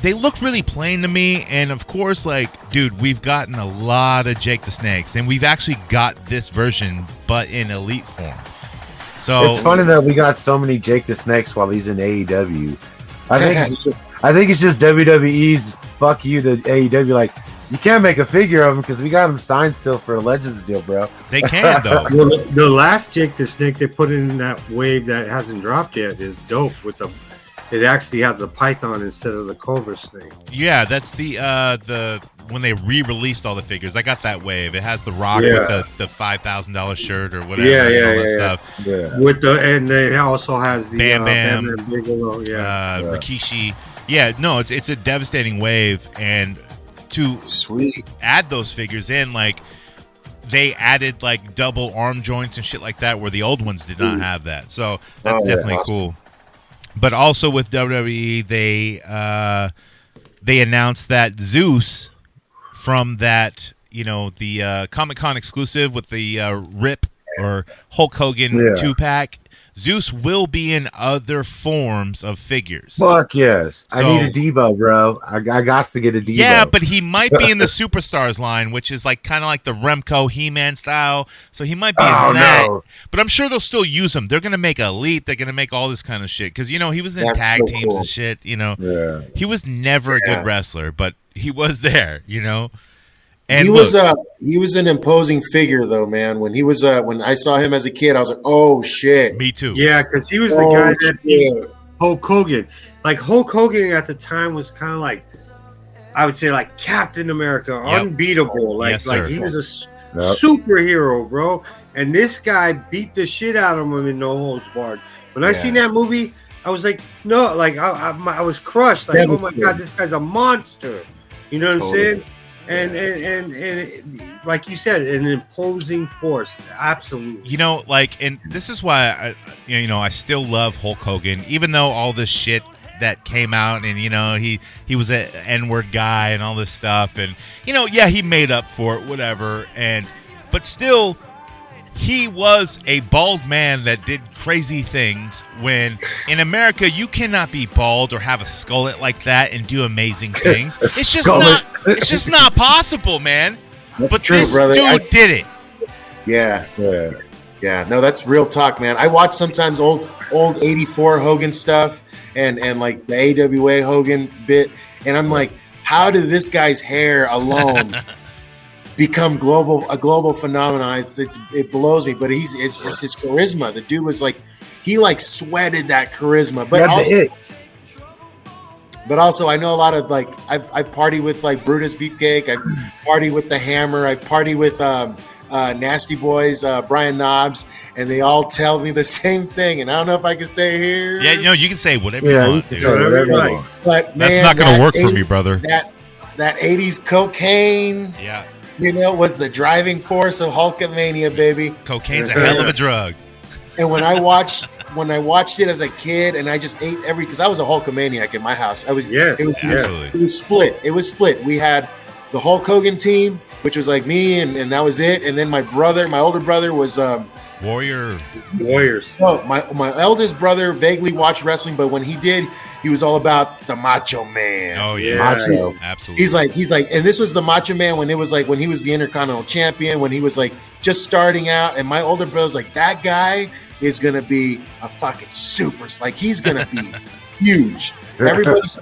they look really plain to me, and of course, like, dude, we've gotten a lot of Jake the Snakes, and we've actually got this version, but in elite form. So it's funny that we got so many Jake the Snakes while he's in AEW. I think it's just WWE's fuck you to AEW. Like, you can't make a figure of him because we got him signed still for a Legends deal, bro. They can, though. Well, the last Jake the Snake they put in that wave that hasn't dropped yet is dope with the it actually had the python instead of the cobra snake. Yeah, that's the when they re-released all the figures. I got that wave. It has the Rock with the $5,000 shirt or whatever. Stuff. Yeah. With and it also has the Bam Bam, Bam Bam Bigelow, Rikishi. Yeah, no, it's a devastating wave, and to add those figures in, like they added like double arm joints and shit like that, where the old ones did not have that. So that's definitely cool. But also with WWE, they announced that Zeus from that, the Comic-Con exclusive with the Rip or Hulk Hogan 2-pack, Zeus will be in other forms of figures. Fuck yes. I need a Debo, bro. I got to get a Debo. Yeah, but he might be in the Superstars line, which is like kind of like the Remco He-Man style. So he might be in that. No. But I'm sure they'll still use him. They're going to make Elite. They're going to make all this kind of shit. Because, he was in tag teams and shit, Yeah. He was never a good wrestler, but he was there, And he was an imposing figure, though, man. When he was when I saw him as a kid, I was like, "Oh shit!" Me too. Yeah, because he was the guy that beat Hulk Hogan. Like Hulk Hogan at the time was kind of like, I would say, like Captain America, unbeatable. Like he was a superhero, bro. And this guy beat the shit out of him in No Holds Barred. When I seen that movie, I was like, no, like I was crushed. Like, oh my god, this guy's a monster. You know what I'm saying? And like you said, an imposing force, absolutely. And this is why I still love Hulk Hogan, even though all this shit that came out, and he was an N-word guy and all this stuff, and he made up for it, whatever, but still. He was a bald man that did crazy things when in America you cannot be bald or have a skullet like that and do amazing things. It's just not possible, man. But true, this brother. Dude did it. Yeah. No, that's real talk, man. I watch sometimes old 84 Hogan stuff and like the AWA Hogan bit, and I'm like, how did this guy's hair alone become a global phenomenon? It blows me, but it's just his charisma. The dude was like, he like sweated that charisma, but also I know a lot of like I've partied with like Brutus Beefcake, I've partied with the Hammer, I've partied with Nasty Boys, Brian Knobs, and they all tell me the same thing. And I don't know if I can say here. Yeah, you can say whatever you want. You whatever you want. But that's not going to work for me, brother. That 80s cocaine. Yeah. Was the driving force of Hulkamania, baby. Cocaine's a hell of a drug. And when I watched it as a kid, and I just ate because I was a Hulkamaniac in my house. It was split. It was split. We had the Hulk Hogan team, which was like me, and that was it. And then my older brother was Warriors. No, my eldest brother vaguely watched wrestling, but when he did, he was all about the Macho Man. Oh yeah, Macho. Absolutely. He's like, and this was the Macho Man when it was like when he was the Intercontinental Champion, when he was like just starting out. And my older brother was like, that guy is gonna be a fucking super. Like he's gonna be huge. Everybody's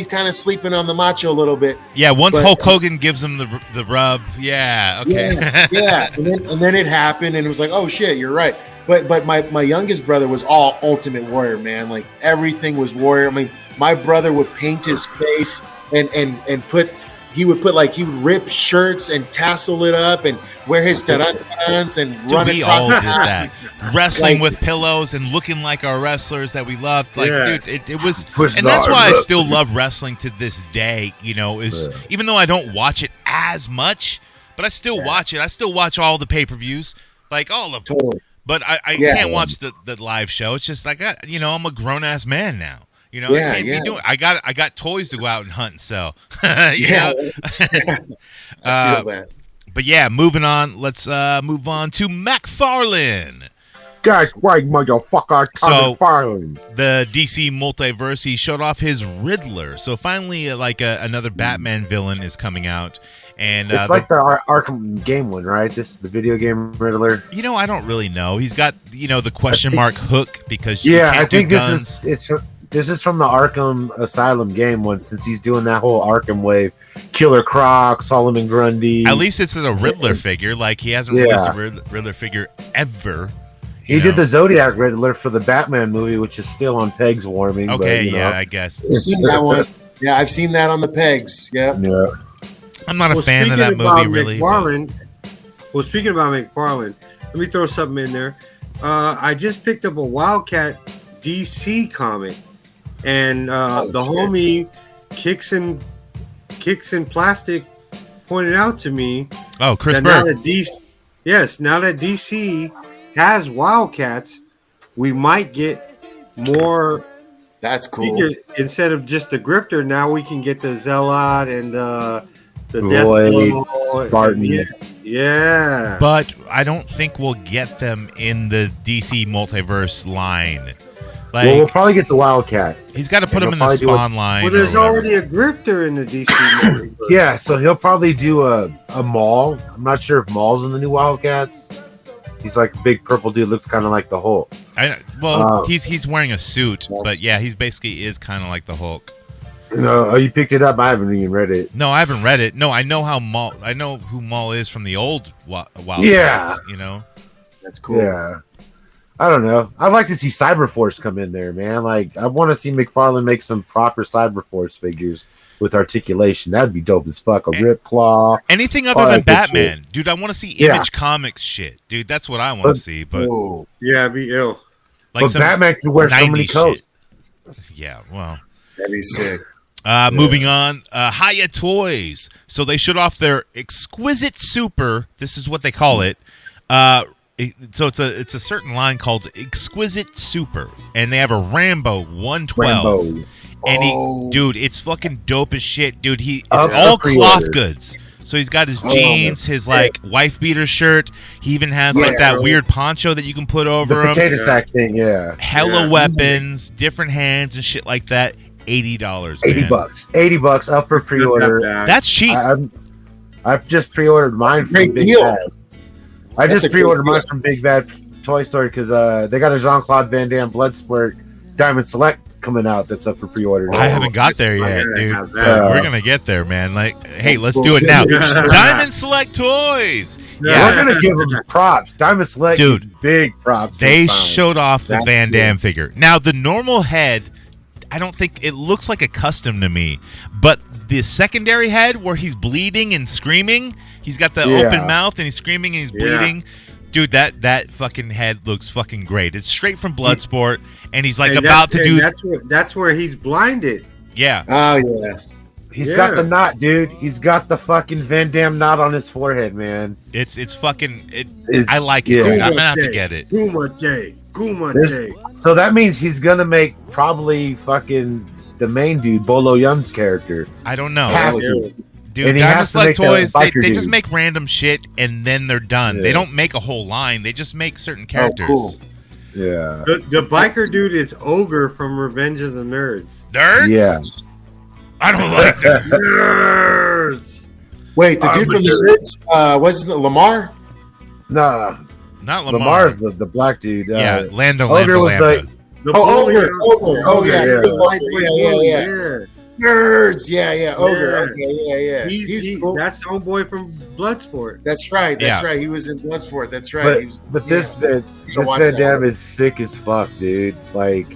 kind of sleeping on the Macho a little bit. Yeah, once Hulk Hogan gives him the rub, yeah, okay. Yeah. And then it happened, and it was like, oh shit, you're right. But my youngest brother was all Ultimate Warrior, man. Like everything was Warrior. I mean, my brother would paint his face and he would rip shirts and tassel it up and wear his tarantas and run across. We all did that. Wrestling with pillows and looking like our wrestlers that we loved. Like, dude, it was, and that's why I still love wrestling to this day. Even though I don't watch it as much, but I still watch it. I still watch all the pay-per-views, like all of them. But I can't watch the live show. It's just like I'm a grown ass man now. I can't be doing. I got toys to go out and hunt and sell. I feel that. But yeah, moving on. Let's move on to McFarlane. That's right, motherfucker. So McFarlane. The DC multiverse, he showed off his Riddler. So finally, another Batman villain is coming out. And it's like the Arkham game one, right? This is the video game Riddler. I don't really know. He's got the question mark hook because I think this is from the Arkham Asylum game one, since he's doing that whole Arkham wave. Killer Croc, Solomon Grundy. At least it's a Riddler figure. Like he hasn't released a Riddler figure ever. He did the Zodiac Riddler for the Batman movie, which is still on pegs warming. Okay, but, I guess. I've seen that one. Yeah, I've seen that on the pegs. Yeah. I'm not a fan of that movie, really. Well, speaking about McFarlane, let me throw something in there. I just picked up a Wildcat DC comic, and the homie Kicks and Plastic pointed out to me. Oh, Chris now Burke. now that DC has Wildcats, we might get more. That's cool. Instead of just the Grifter, now we can get the Zealot and the Death Spartan. Yeah. But I don't think we'll get them in the DC multiverse line. Like, we'll probably get the Wildcat. He's got to put him in the Spawn line. Well, there's already a Grifter in the DC multiverse. Yeah, so he'll probably do a Maul. I'm not sure if Maul's in the new Wildcats. He's like a big purple dude, looks kind of like the Hulk. He's wearing a suit, but yeah, he's basically is kind of like the Hulk. You picked it up? I haven't even read it. No, I haven't read it. No, I know I know who Maul is from the old Wildcats. Yeah, that's cool. Yeah, I don't know. I'd like to see Cyberforce come in there, man. Like, I want to see McFarlane make some proper Cyberforce figures with articulation. That'd be dope as fuck. A Rip Claw. Anything other than Batman, dude. I want to see Image Comics shit, dude. That's what I want to see. But it'd be ill. Like, but Batman can wear so many coats. Yeah, well, that'd be sick. Moving on, Hiya Toys. So they showed off their Exquisite Super. This is what they call it. So it's a certain line called Exquisite Super, and they have a Rambo 112. And dude, it's fucking dope as shit, dude. It's all cloth goods. So he's got his jeans, his like wife beater shirt. He even has like that weird poncho that you can put over him. Potato sack thing, Hella weapons, different hands and shit like that. $80. $80. $80 up for pre-order. That's cheap. I've just pre-ordered mine from Big Bad. I just pre-ordered mine from Big Bad Toy Store because they got a Jean-Claude Van Damme Bloodsport Diamond Select coming out that's up for pre-order. I haven't got there yet, dude. We're gonna get there, man. Like, hey, let's do it now. Diamond Select Toys. Yeah, we're gonna give them props. Diamond Select, dude, big props. They showed off the Van Damme figure. Now, the normal head, I don't think it looks like a custom to me, but the secondary head where he's bleeding and screaming, he's got the open mouth and he's screaming and he's bleeding. Dude, that fucking head looks fucking great. It's straight from Bloodsport, and he's like about to do. That's where he's blinded. Yeah. Oh yeah. He's got the knot, dude. He's got the fucking Van Damme knot on his forehead, man. It's fucking. I like it. Dude. I'm gonna have to get it. Kumate. So that means he's gonna make probably fucking the main dude, Bolo Young's character. I don't know. Dude, and Diamond Select Toys, they just make random shit and then they're done. Yeah. They don't make a whole line. They just make certain characters. Oh, cool. Yeah. The biker dude is Ogre from Revenge of the Nerds. Nerds? Yeah. I don't like nerds. Wait, the dude from the Nerds, wasn't it Lamar? Nah. Not Lamar. Lamar's the black dude. Yeah, Lando Ogre was Lambda. Ogre. Yeah. Nerds, Ogre, okay, He's cool. That's the homeboy from Bloodsport. That's right. He was in Bloodsport. That's right. But this Van Damme is sick as fuck, dude. Like,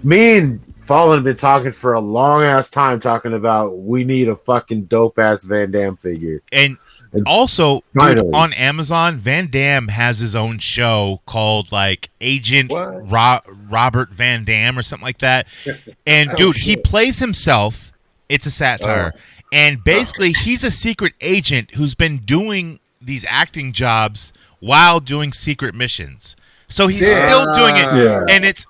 me and Fallen have been talking for a long ass time, talking about we need a fucking dope ass Van Damme figure. And also, dude, on Amazon, Van Damme has his own show called like Agent Robert Van Damme or something like that. And dude, he plays himself. It's a satire. And basically, he's a secret agent who's been doing these acting jobs while doing secret missions. So he's still doing it. Yeah. And it's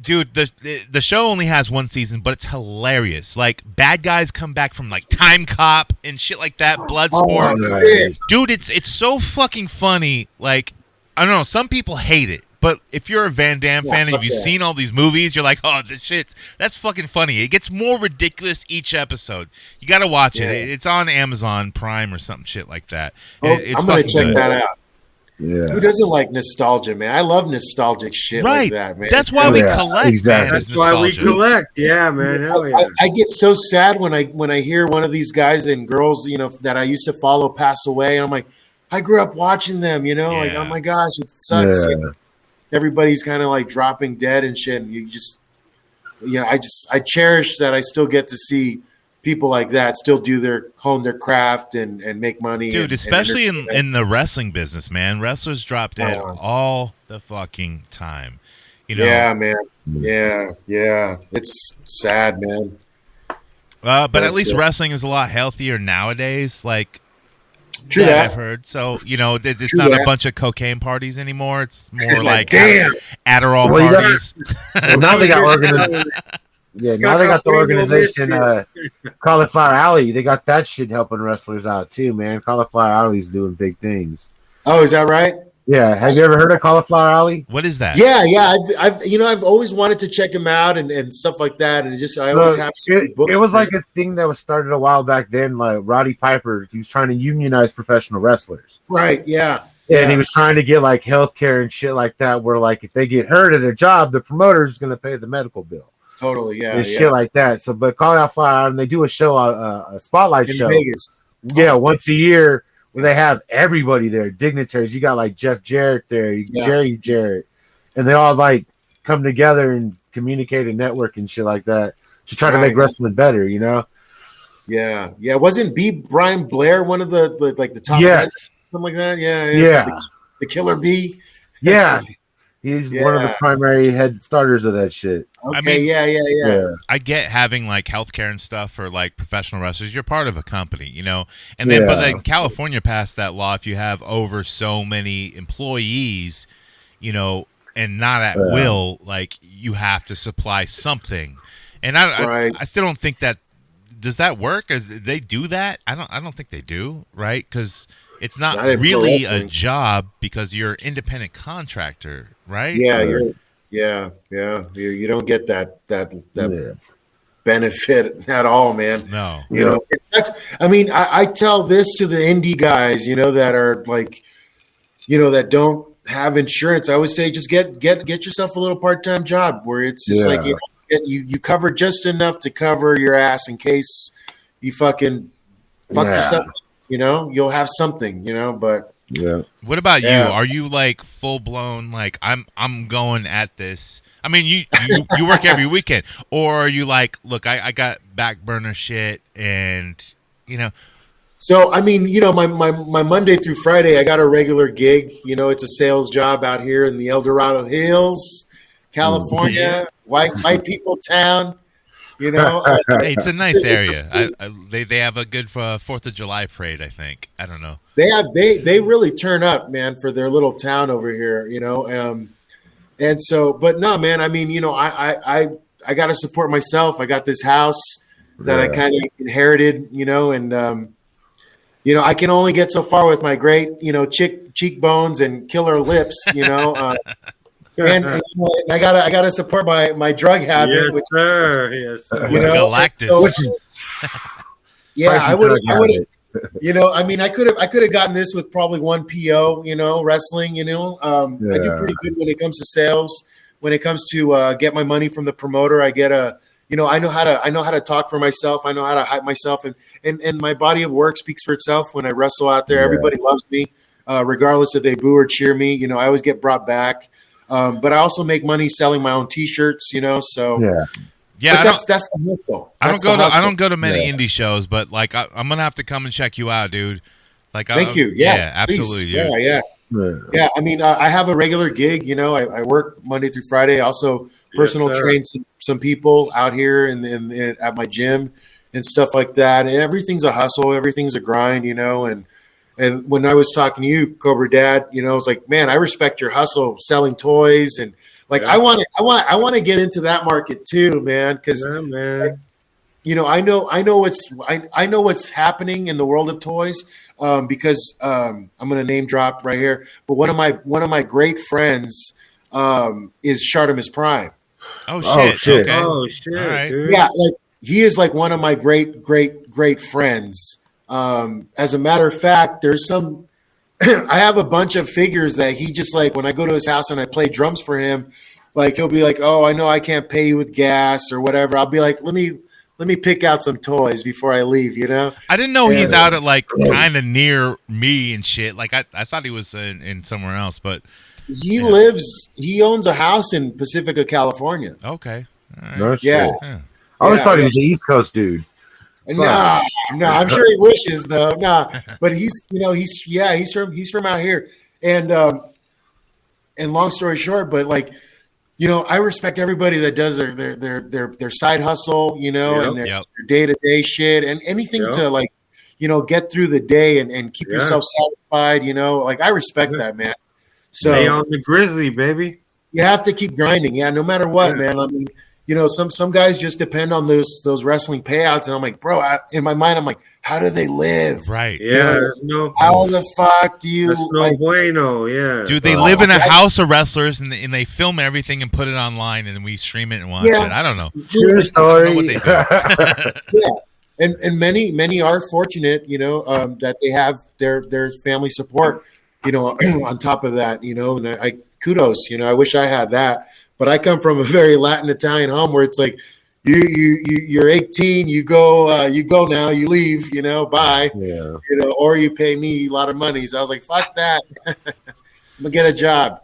dude, the show only has one season, but it's hilarious. Like, bad guys come back from like Time Cop and shit like that, Bloodsport. Dude, it's so fucking funny. Like, I don't know, some people hate it, but if you're a Van Damme fan and if you've seen all these movies, you're like, oh, that's fucking funny. It gets more ridiculous each episode. You got to watch it. It's on Amazon Prime or something shit like that. It's I'm gonna check that out. Yeah. Who doesn't like nostalgia, man? I love nostalgic shit like that, man. That's why we collect. Exactly. That's why we collect. Yeah, man. Hell yeah. I get so sad when I hear one of these guys and girls, that I used to follow pass away, and I'm like, I grew up watching them, like, oh my gosh, it sucks. Yeah. everybody's kind of like dropping dead and shit. And you just, I cherish that I still get to see people like that still hone their craft and make money. Dude, especially in the wrestling business, man. Wrestlers drop dead all the fucking time. Yeah, man. Yeah. It's sad, man. But at least wrestling is a lot healthier nowadays. Like, true that I've heard. So, it's not a bunch of cocaine parties anymore. It's more like Adderall parties. Now they got organized. Yeah, now they got the organization Cauliflower Alley. They got that shit helping wrestlers out too, man. Cauliflower Alley's doing big things. Oh, is that right? Yeah. Have you ever heard of Cauliflower Alley? What is that? Yeah. I've always wanted to check him out and stuff like that. And I always have. It was like a thing that was started a while back then. Like Roddy Piper, he was trying to unionize professional wrestlers. Right. Yeah. And he was trying to get like healthcare and shit like that, where like if they get hurt at a job, the promoter is going to pay the medical bill. Totally, yeah, and shit like that. So, but Cauliflower, and they do a show, a spotlight in show, Vegas. Once a year, where they have everybody there, dignitaries. You got like Jeff Jarrett there, Jerry Jarrett, and they all like come together and communicate and network and shit like that to try to make wrestling better. Yeah. Wasn't B. Brian Blair one of the top guys, something like that? Yeah. The Killer B. Yeah. He's one of the primary head starters of that shit. Okay, I mean, yeah. I get having like healthcare and stuff for like professional wrestlers. You're part of a company, And then, but like California passed that law. If you have over so many employees, and not at will, like you have to supply something. And I still don't think that. Does that work? They do that? I don't think they do, right? Because it's not really a job because you're an independent contractor, right? Yeah, you don't get that benefit at all, man. No, it sucks. I mean, I tell this to the indie guys, that are like, that don't have insurance. I always say, just get yourself a little part-time job where it's just like you cover just enough to cover your ass in case you fucking fuck yourself. You'll have something, but What about you? Are you like full blown like I'm going at this? I mean, you work every weekend, or are you like, look, I got back burner shit, and So I mean, my Monday through Friday, I got a regular gig. It's a sales job out here in the El Dorado Hills, California, white people town. Hey, it's a nice area. They have a good 4th of July parade, I think. I don't know. They really turn up, man, for their little town over here, and so, but no, man, I mean, I got to support myself. I got this house that I kind of inherited, and I can only get so far with my great, cheekbones and killer lips, And I gotta support my drug habit. Yes, sir. Yes, sir. Galactus. I would. I mean, I could have gotten this with probably one PO. Wrestling. I do pretty good when it comes to sales. When it comes to get my money from the promoter, I get a. I know how to talk for myself. I know how to hype myself, and my body of work speaks for itself. When I wrestle out there, everybody loves me, regardless if they boo or cheer me. I always get brought back. But I also make money selling my own T-shirts, so yeah. That's the hustle. I don't go to many indie shows, but like I'm gonna have to come and check you out, dude. Like, thank you. Yeah, absolutely. Yeah. I mean, I have a regular gig. I work Monday through Friday. I also personal train some people out here in at my gym and stuff like that. And everything's a hustle. Everything's a grind. And when I was talking to you, Cobra Dad, I was like, man, I respect your hustle selling toys, and like I want to get into that market too, man, because I know what's happening in the world of toys, because I'm going to name drop right here, but one of my great friends is Shartimus Prime. Oh shit! Okay. Oh shit! All right. Yeah, like he is like one of my great friends. As a matter of fact, there's some, I have a bunch of figures that he just like, when I go to his house and I play drums for him, like he'll be like, oh, I know I can't pay you with gas or whatever. I'll be like, let me pick out some toys before I leave, I didn't know he's out at like kind of near me and shit. Like I thought he was in somewhere else, but He owns a house in Pacifica, California. Okay. Right. No shit. Yeah. I always thought he was an East Coast dude. No, I'm sure he wishes though. No, but he's from out here, and long story short, but like, I respect everybody that does their side hustle, and their day-to-day shit, and anything to like, get through the day and keep yourself satisfied. Like I respect that, man. So lay on the grizzly, baby. You have to keep grinding, no matter what, man. I mean. Some guys just depend on those wrestling payouts, and I'm like, bro, in my mind, I'm like, how do they live? Right. Yeah. How the fuck do you? That's no bueno. Yeah. Dude, they live in a house of wrestlers, and they film everything and put it online, and we stream it and watch it. I don't know. True story. I don't know what they do. And many are fortunate, that they have their family support, on top of that, and I kudos, I wish I had that. But I come from a very Latin Italian home where it's like you're 18, you go now, you leave, bye, or you pay me a lot of money. So I was like, fuck that, I'm gonna get a job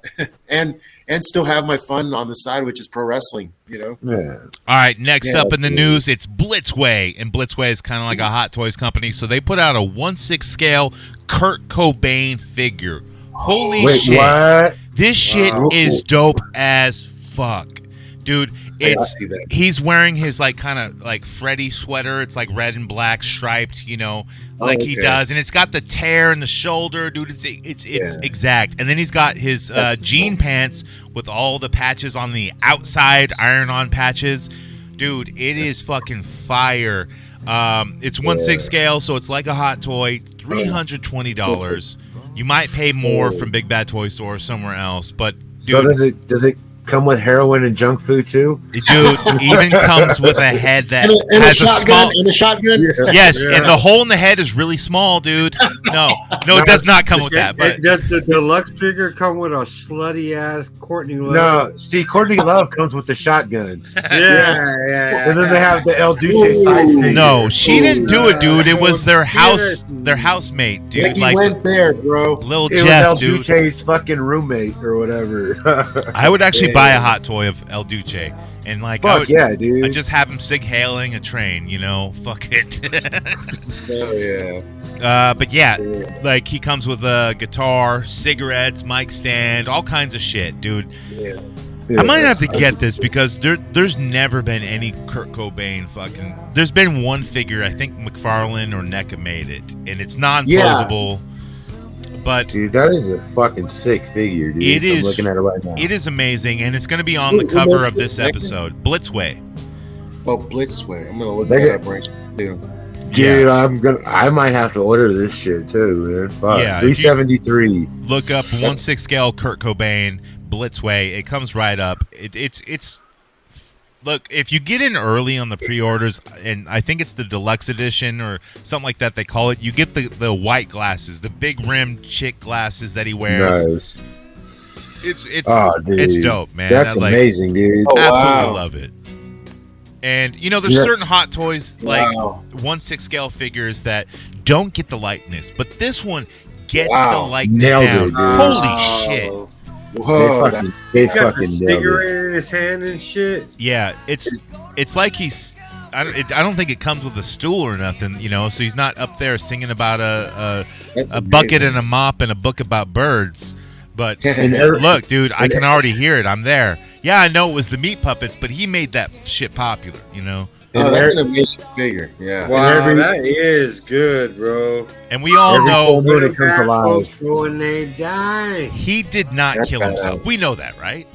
and still have my fun on the side, which is pro wrestling. Yeah. All right, next up in the news, it's Blitzway, and Blitzway is kind of like a Hot Toys company, so they put out a 1/6 scale Kurt Cobain figure. Holy shit! What? This shit is dope as fuck, dude. He's wearing his like kind of like Freddy sweater. It's like red and black striped, he does, and it's got the tear in the shoulder, dude. It's exact. And then he's got his jean pants with all the patches on the outside, iron-on patches, dude. It is fucking fire. It's 1/6 scale, so it's like a hot toy. $320. You might pay more from Big Bad Toy Store or somewhere else, but dude, so does it come with heroin and junk food too? Dude, even comes with a head that has a shotgun. Yes, and the hole in the head is really small, dude. No, it does not come with that. But does the deluxe figure come with a slutty ass Courtney Love? No, see, Courtney Love comes with the shotgun. Yeah. And then they have the El Duce side figure. No, she didn't do it, dude. It was their housemate, dude. Like he went there, bro. Little it Jeff, was El dude. Duce's fucking roommate or whatever. I would actually buy a hot toy of El Duce, and like, dude. I just have him sig hailing a train, fuck it. Oh yeah. But yeah, like he comes with a guitar, cigarettes, mic stand, all kinds of shit, dude. Yeah. I might have to get this because there's never been any Kurt Cobain fucking. There's been one figure, I think McFarlane or NECA made it, and it's non-posable. But dude, that is a fucking sick figure, dude. It is. I'm looking at it right now. It is amazing, and it's going to be on the cover of this episode. Blitzway. Oh, Blitzway. I'm gonna look that up right now. Dude, I might have to order this shit too, man. Fuck. Yeah, $373. Look up 1/6 scale Kurt Cobain Blitzway. It comes right up. It's look, if you get in early on the pre-orders, and I think it's the deluxe edition or something like that they call it, you get the white glasses, the big rimmed chick glasses that he wears. Nice. It's dope, man. That's amazing, dude. Absolutely love it. And there's certain Hot Toys like 1/6 scale figures that don't get the likeness, but this one gets the likeness down. Holy shit! Whoa, he's got the cigarette in his hand and shit. Yeah, it's like he's. I don't think it comes with a stool or nothing, So he's not up there singing about a bucket and a mop and a book about birds. But look, dude, I can already hear it. I'm there. Yeah, I know it was the Meat Puppets, but he made that shit popular, Oh, that's an amazing figure. Yeah. Wow, that is good, bro. And we all know when it comes alive. When they die. He did not kill himself. We know that, right?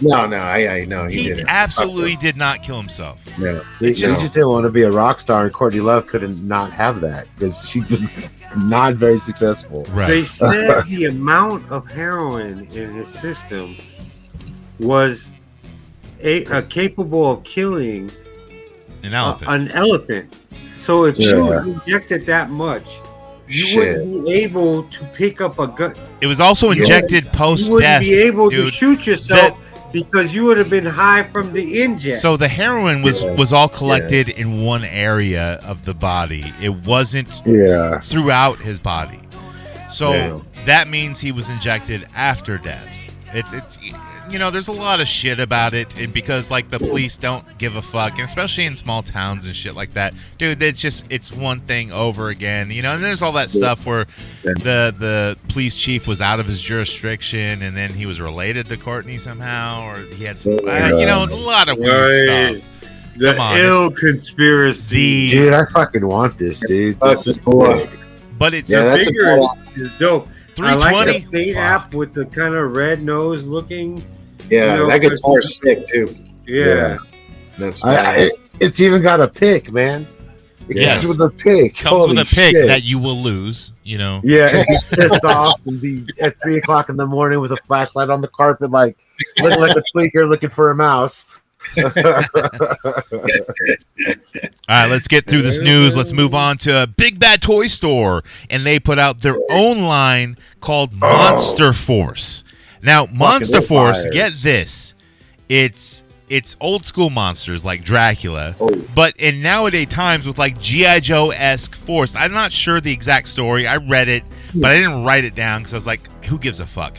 No, I know he didn't. He absolutely did not kill himself. No, he just didn't want to be a rock star, and Courtney Love couldn't not have that because she was not very successful. Right. They said the amount of heroin in his system was capable of killing an elephant. An elephant. So if you injected that much, you wouldn't be able to pick up a gun. It was also injected post-death. You wouldn't be able to shoot yourself because you would have been high from the inject. So the heroin was all collected in one area of the body. It wasn't throughout his body. So that means he was injected after death. It's there's a lot of shit about it, and because like the police don't give a fuck, and especially in small towns and shit like that, dude. It's one thing over again, and there's all that stuff where the police chief was out of his jurisdiction, and then he was related to Courtney somehow, or he had some, a lot of weird stuff. The ill conspiracy, dude. I fucking want this, dude. This is cool. But it's that's dope. 320. I like the paint app with the kind of red nose looking. Yeah, that guitar's sick too. Yeah. That's it's even got a pick, man. It comes with a pick. Comes with a pick that you will lose, Yeah, and be pissed off and be at 3:00 in the morning with a flashlight on the carpet, like looking like a tweaker looking for a mouse. All right, let's get through this news. Let's move on to Big Bad Toy Store, and they put out their own line called Monster Force. Now, Monster Force, get this, it's old school monsters like Dracula, but in nowadays times with like G.I. Joe-esque force. I'm not sure the exact story. I read it, but I didn't write it down because I was like, who gives a fuck?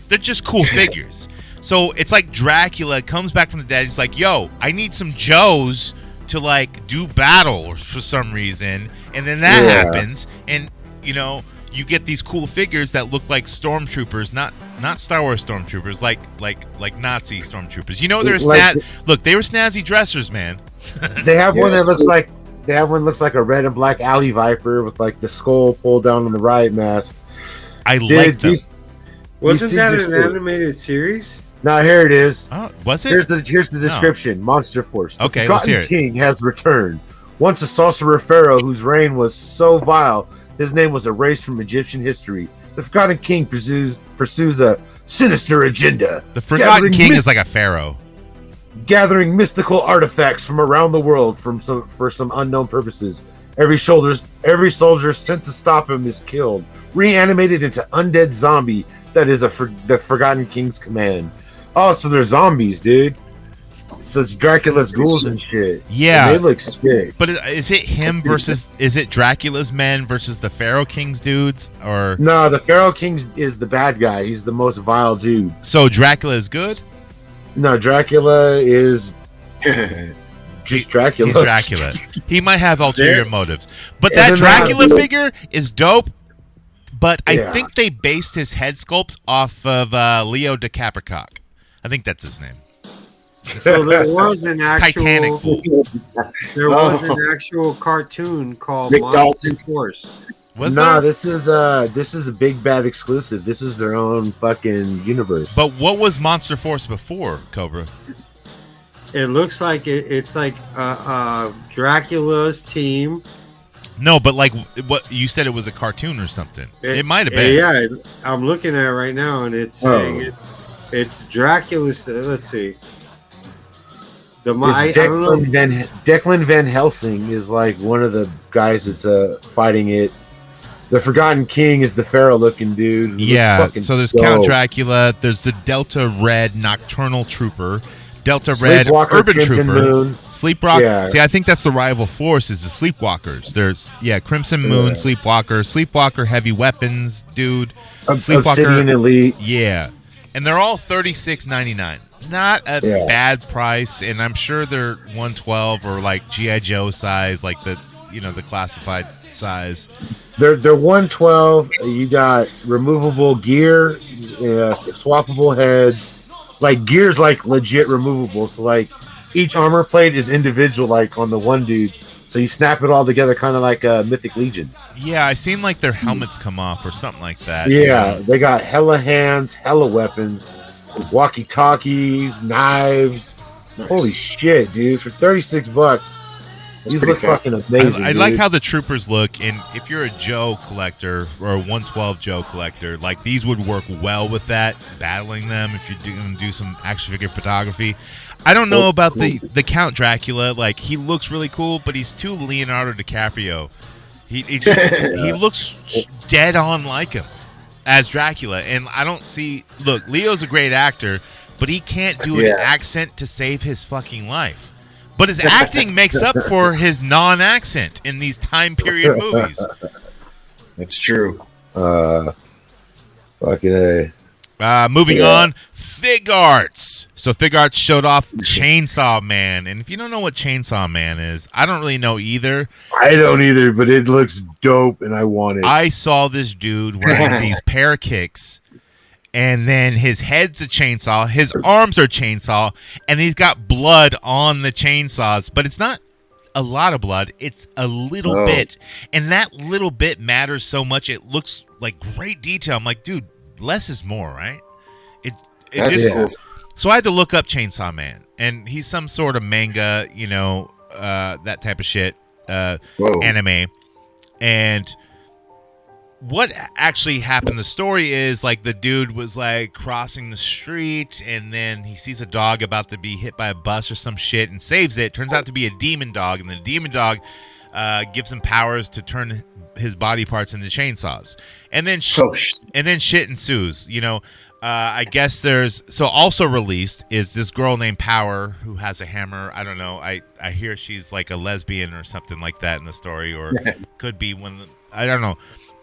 They're just cool figures. So it's like Dracula comes back from the dead. He's like, yo, I need some Joes to like do battle for some reason. And then that happens. And, you get these cool figures that look like stormtroopers, not Star Wars stormtroopers, like Nazi stormtroopers. They were snazzy dressers, man. They have one that looks like looks like a red and black alley viper with like the skull pulled down on the riot mask. I like them. Wasn't that an animated series? Now here it is. Oh, was it? Here's the description. Monster Force. Okay, let's hear it. King has returned. Once a sorcerer pharaoh whose reign was so vile, his name was erased from Egyptian history. The Forgotten King pursues a sinister agenda. The Forgotten King is like a pharaoh, gathering mystical artifacts from around the world for some unknown purposes. Every soldier sent to stop him is killed, reanimated into undead zombie. That is the Forgotten King's command. Oh, so they're zombies, dude. So it's Dracula's ghouls and shit. Yeah. And they look sick. But is it him versus, is it Dracula's men versus the Pharaoh King's dudes? Or no, the Pharaoh King is the bad guy. He's the most vile dude. So Dracula is good? No, Dracula is just Dracula. He's Dracula. He might have ulterior motives. But that Dracula figure is dope. But I think they based his head sculpt off of Leo DiCaprio. I think that's his name. So there was an actual Titanic fool. There was an actual cartoon called Monster Force. This is a Big Bad exclusive. This is their own fucking universe. But what was Monster Force before, Cobra? It looks like it's like Dracula's team. No, but like what you said, it was a cartoon or something. It might have been. Yeah, I'm looking at it right now, and it's saying it's Dracula's. Let's see. Declan Van Helsing is like one of the guys that's fighting it. The Forgotten King is the pharaoh-looking dude. Yeah, so there's Count Dracula. There's the Delta Red Nocturnal Trooper. Delta Red Urban Crimson Trooper. Moon. Sleepwalker. Yeah. See, I think that's the rival force is the Sleepwalkers. There's Crimson Moon, Sleepwalker, Heavy Weapons, dude. Sleepwalker, Obsidian Elite. Yeah. And they're all $36.99. Not a bad price, and I'm sure they're 112 or like G.I. Joe size, like the classified size. They're 112. You got removable gear, swappable heads. Like gear's like legit removable. So like each armor plate is individual, like on the one dude. So you snap it all together, kind of like Mythic Legions. Yeah, I seen like their helmets come off or something like that. Yeah, they got hella hands, hella weapons, walkie-talkies, knives. Nice. Holy shit, dude! For $36, these look fucking amazing. I like how the troopers look, and if you're a Joe collector or a 112 Joe collector, like these would work well with that. Battling them if you're going to do some action figure photography. I don't know about the Count Dracula. Like he looks really cool, but he's too Leonardo DiCaprio. He looks dead on like him as Dracula, and I don't see. Look, Leo's a great actor, but he can't do an accent to save his fucking life. But his acting makes up for his non-accent in these time period movies. That's true. Fucking A. Moving on, Fig Arts. So Fig Arts showed off Chainsaw Man. And if you don't know what Chainsaw Man is, I don't really know either. I don't either, but it looks dope and I want it. I saw this dude wearing these pair of kicks, and then his head's a chainsaw, his arms are chainsaw, and he's got blood on the chainsaws, but it's not a lot of blood, it's a little bit. And that little bit matters so much. It looks like great detail. I'm like, dude, less is more, right? It just cool. So I had to look up Chainsaw Man, and he's some sort of manga, that type of shit, anime. And what actually happened, the story is like the dude was like crossing the street, and then he sees a dog about to be hit by a bus or some shit and saves it. Turns out to be a demon dog, and the demon dog gives him powers to turn his body parts into chainsaws. And then shit ensues. I guess also released is this girl named Power who has a hammer. I don't know. I hear she's like a lesbian or something like that in the story, or could be one. I don't know.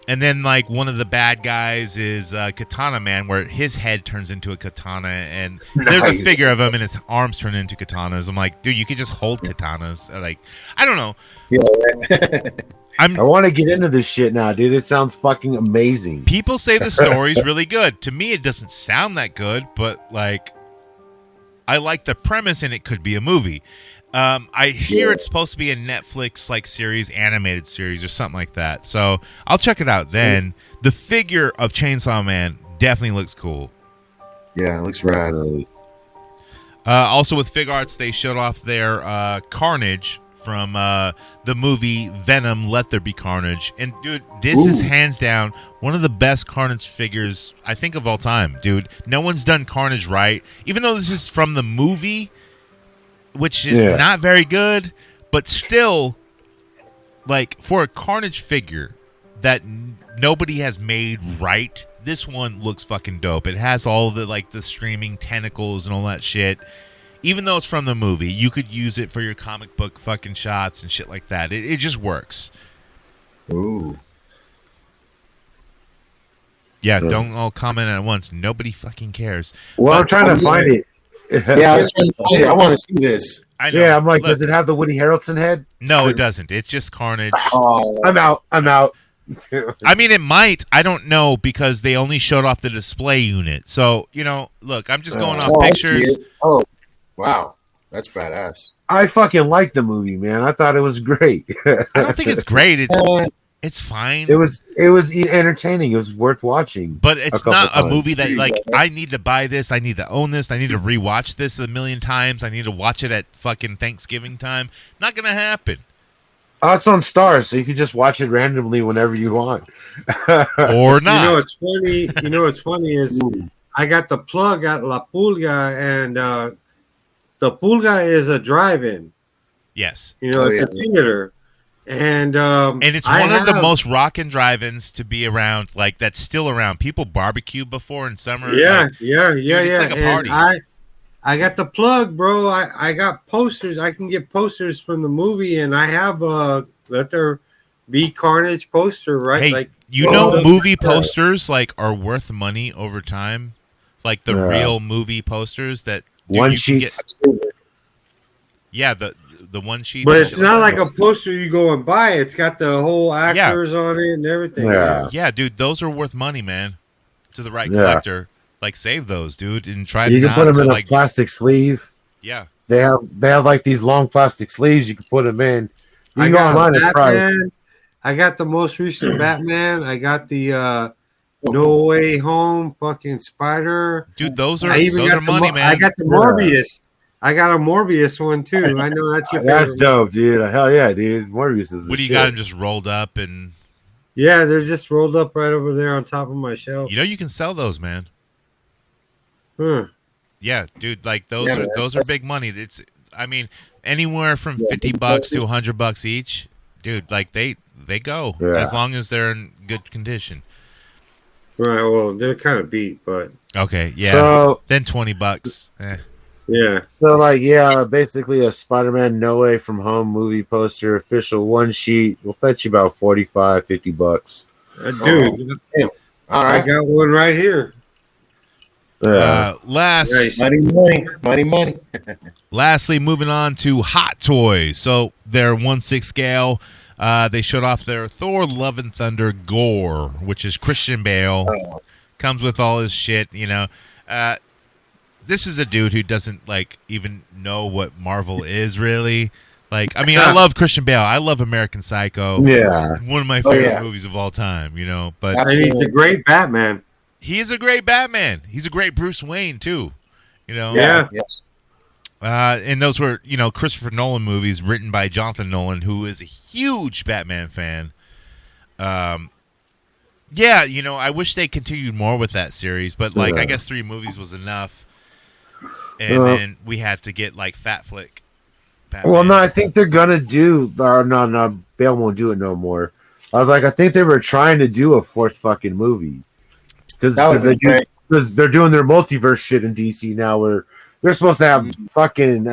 And then like one of the bad guys is Katana Man, where his head turns into a katana, and there's a figure of him, and his arms turn into katanas. I'm like, dude, you could just hold katanas. Like, I don't know. Yeah. I want to get into this shit now, dude. It sounds fucking amazing. People say the story's really good. To me, it doesn't sound that good, but like, I like the premise, and it could be a movie. I hear it's supposed to be a Netflix like series, animated series, or something like that. So I'll check it out then. The figure of Chainsaw Man definitely looks cool. Yeah, it looks rad. Also with Fig Arts, they showed off their Carnage from the movie Venom, Let There Be Carnage. And dude, this is hands down one of the best Carnage figures I think of all time, dude. No one's done Carnage right. Even though this is from the movie, which is not very good, but still, like, for a Carnage figure that nobody has made right, this one looks fucking dope. It has all the, like, the streaming tentacles and all that shit. Even though it's from the movie, you could use it for your comic book fucking shots and shit like that. It just works. Ooh. Yeah, don't all comment at once. Nobody fucking cares. Well, I'm trying to find it. Yeah, I was trying to find it. I want to see this. I know. Yeah, I'm like, Look, does it have the Woody Harrelson head? No, it doesn't. It's just Carnage. Oh, I'm out. I mean, it might. I don't know, because they only showed off the display unit. So, look, I'm just going off pictures. Oh, wow. That's badass. I fucking liked the movie, man. I thought it was great. I don't think it's great. It's fine. It was entertaining. It was worth watching. But it's not a movie that, like, I need to buy this. I need to own this. I need to rewatch this a million times. I need to watch it at fucking Thanksgiving time. Not going to happen. Oh, it's on Stars, so you can just watch it randomly whenever you want. Or not. You know what's funny is I got the plug at La Pulga, and the Pulga is a drive-in. Yes. It's a theater. And it's one of the most rockin' drive-ins to be around, like, that's still around. People barbecue before in summer. Yeah. It's like a party. And I got the plug, bro. I got posters. I can get posters from the movie, and I have a Let There Be Carnage poster, right? Hey, like, movie posters like are worth money over time. Like the real movie posters that one sheet. Yeah, the one sheet. But it's not like a poster you go and buy. It's got the whole actors on it and everything. Yeah, dude, those are worth money, man. To the right collector, like, save those, dude, and try You to can put them in a plastic sleeve. Yeah, they have like these long plastic sleeves. You can put them in. You I can go got online and price. Batman. I got the most recent Batman. I got the No Way Home fucking Spider. Dude, those are money, money, man. I got the Morbius. I got a Morbius one too. I know that's your favorite. That's dope, dude. Hell yeah, dude. Morbius is. What do you got them just rolled up and? Yeah, they're just rolled up right over there on top of my shelf. You can sell those, man. Yeah, dude. Like those are big money. It's, I mean, anywhere from $50 to $100 each, dude. Like they go as long as they're in good condition. Right. Well, they're kind of beat, but okay. Yeah. So then $20. Yeah. So basically a Spider-Man No Way From Home movie poster, official one sheet will fetch you about $45-$50. Dude, all right. I got one right here. Money. Lastly, moving on to Hot Toys. So their 1/6 scale. They showed off their Thor: Love and Thunder Gore, which is Christian Bale. Comes with all his shit, you know. This is a dude who doesn't even know what Marvel is really. I love Christian Bale. I love American Psycho. Yeah, one of my favorite movies of all time. You know, but he's a great Batman. He is a great Batman. He's a great Bruce Wayne too. You know. Yeah. And those were, Christopher Nolan movies written by Jonathan Nolan, who is a huge Batman fan. I wish they continued more with that series, but I guess 3 movies was enough. And then we had to get Fat Flick. Batman. Well, no, I think they're gonna do. No, Bale won't do it no more. I think they were trying to do a 4th fucking movie because they're doing their multiverse shit in DC now, where they're supposed to have fucking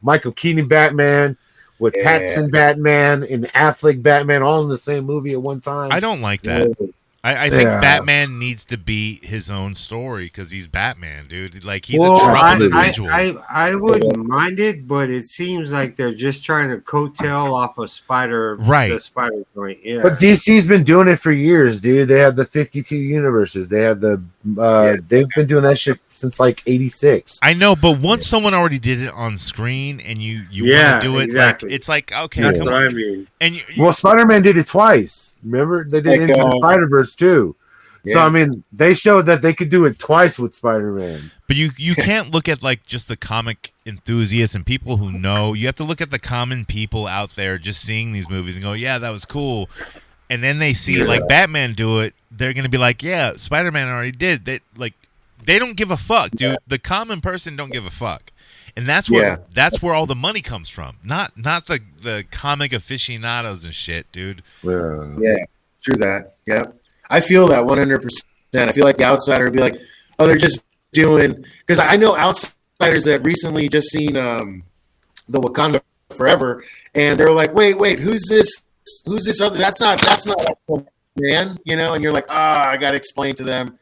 Michael Keaton Batman with Pattinson Batman and Affleck Batman all in the same movie at one time. I don't like that. I think Batman needs to be his own story because he's Batman, dude. He's a troubled individual. I wouldn't mind it, but it seems like they're just trying to coattail off a Spider, right? The Spider joint. Yeah. But DC's been doing it for years, dude. They have the 52 universes. They have they've been doing that shit since 86. I know, but once someone already did it on screen and you want to do it, exactly. It's okay. That's what I mean. And Spider-Man did it twice. Remember, they did Into the Spider-Verse too. Yeah. So they showed that they could do it twice with Spider-Man. But you can't look at just the comic enthusiasts and people who know. You have to look at the common people out there just seeing these movies and go, "Yeah, that was cool." And then they see Batman do it, they're gonna be like, "Yeah, Spider-Man already did." They don't give a fuck, dude. The common person don't give a fuck. And that's where all the money comes from. Not the comic aficionados and shit, dude. Yeah, true that. Yeah. I feel that 100%. I feel like the outsider would be like, "Oh, they're just doing," because I know outsiders that recently just seen the Wakanda Forever, and they're like, "Wait, who's this? Who's this other? That's not man," and you're like, I got to explain to them.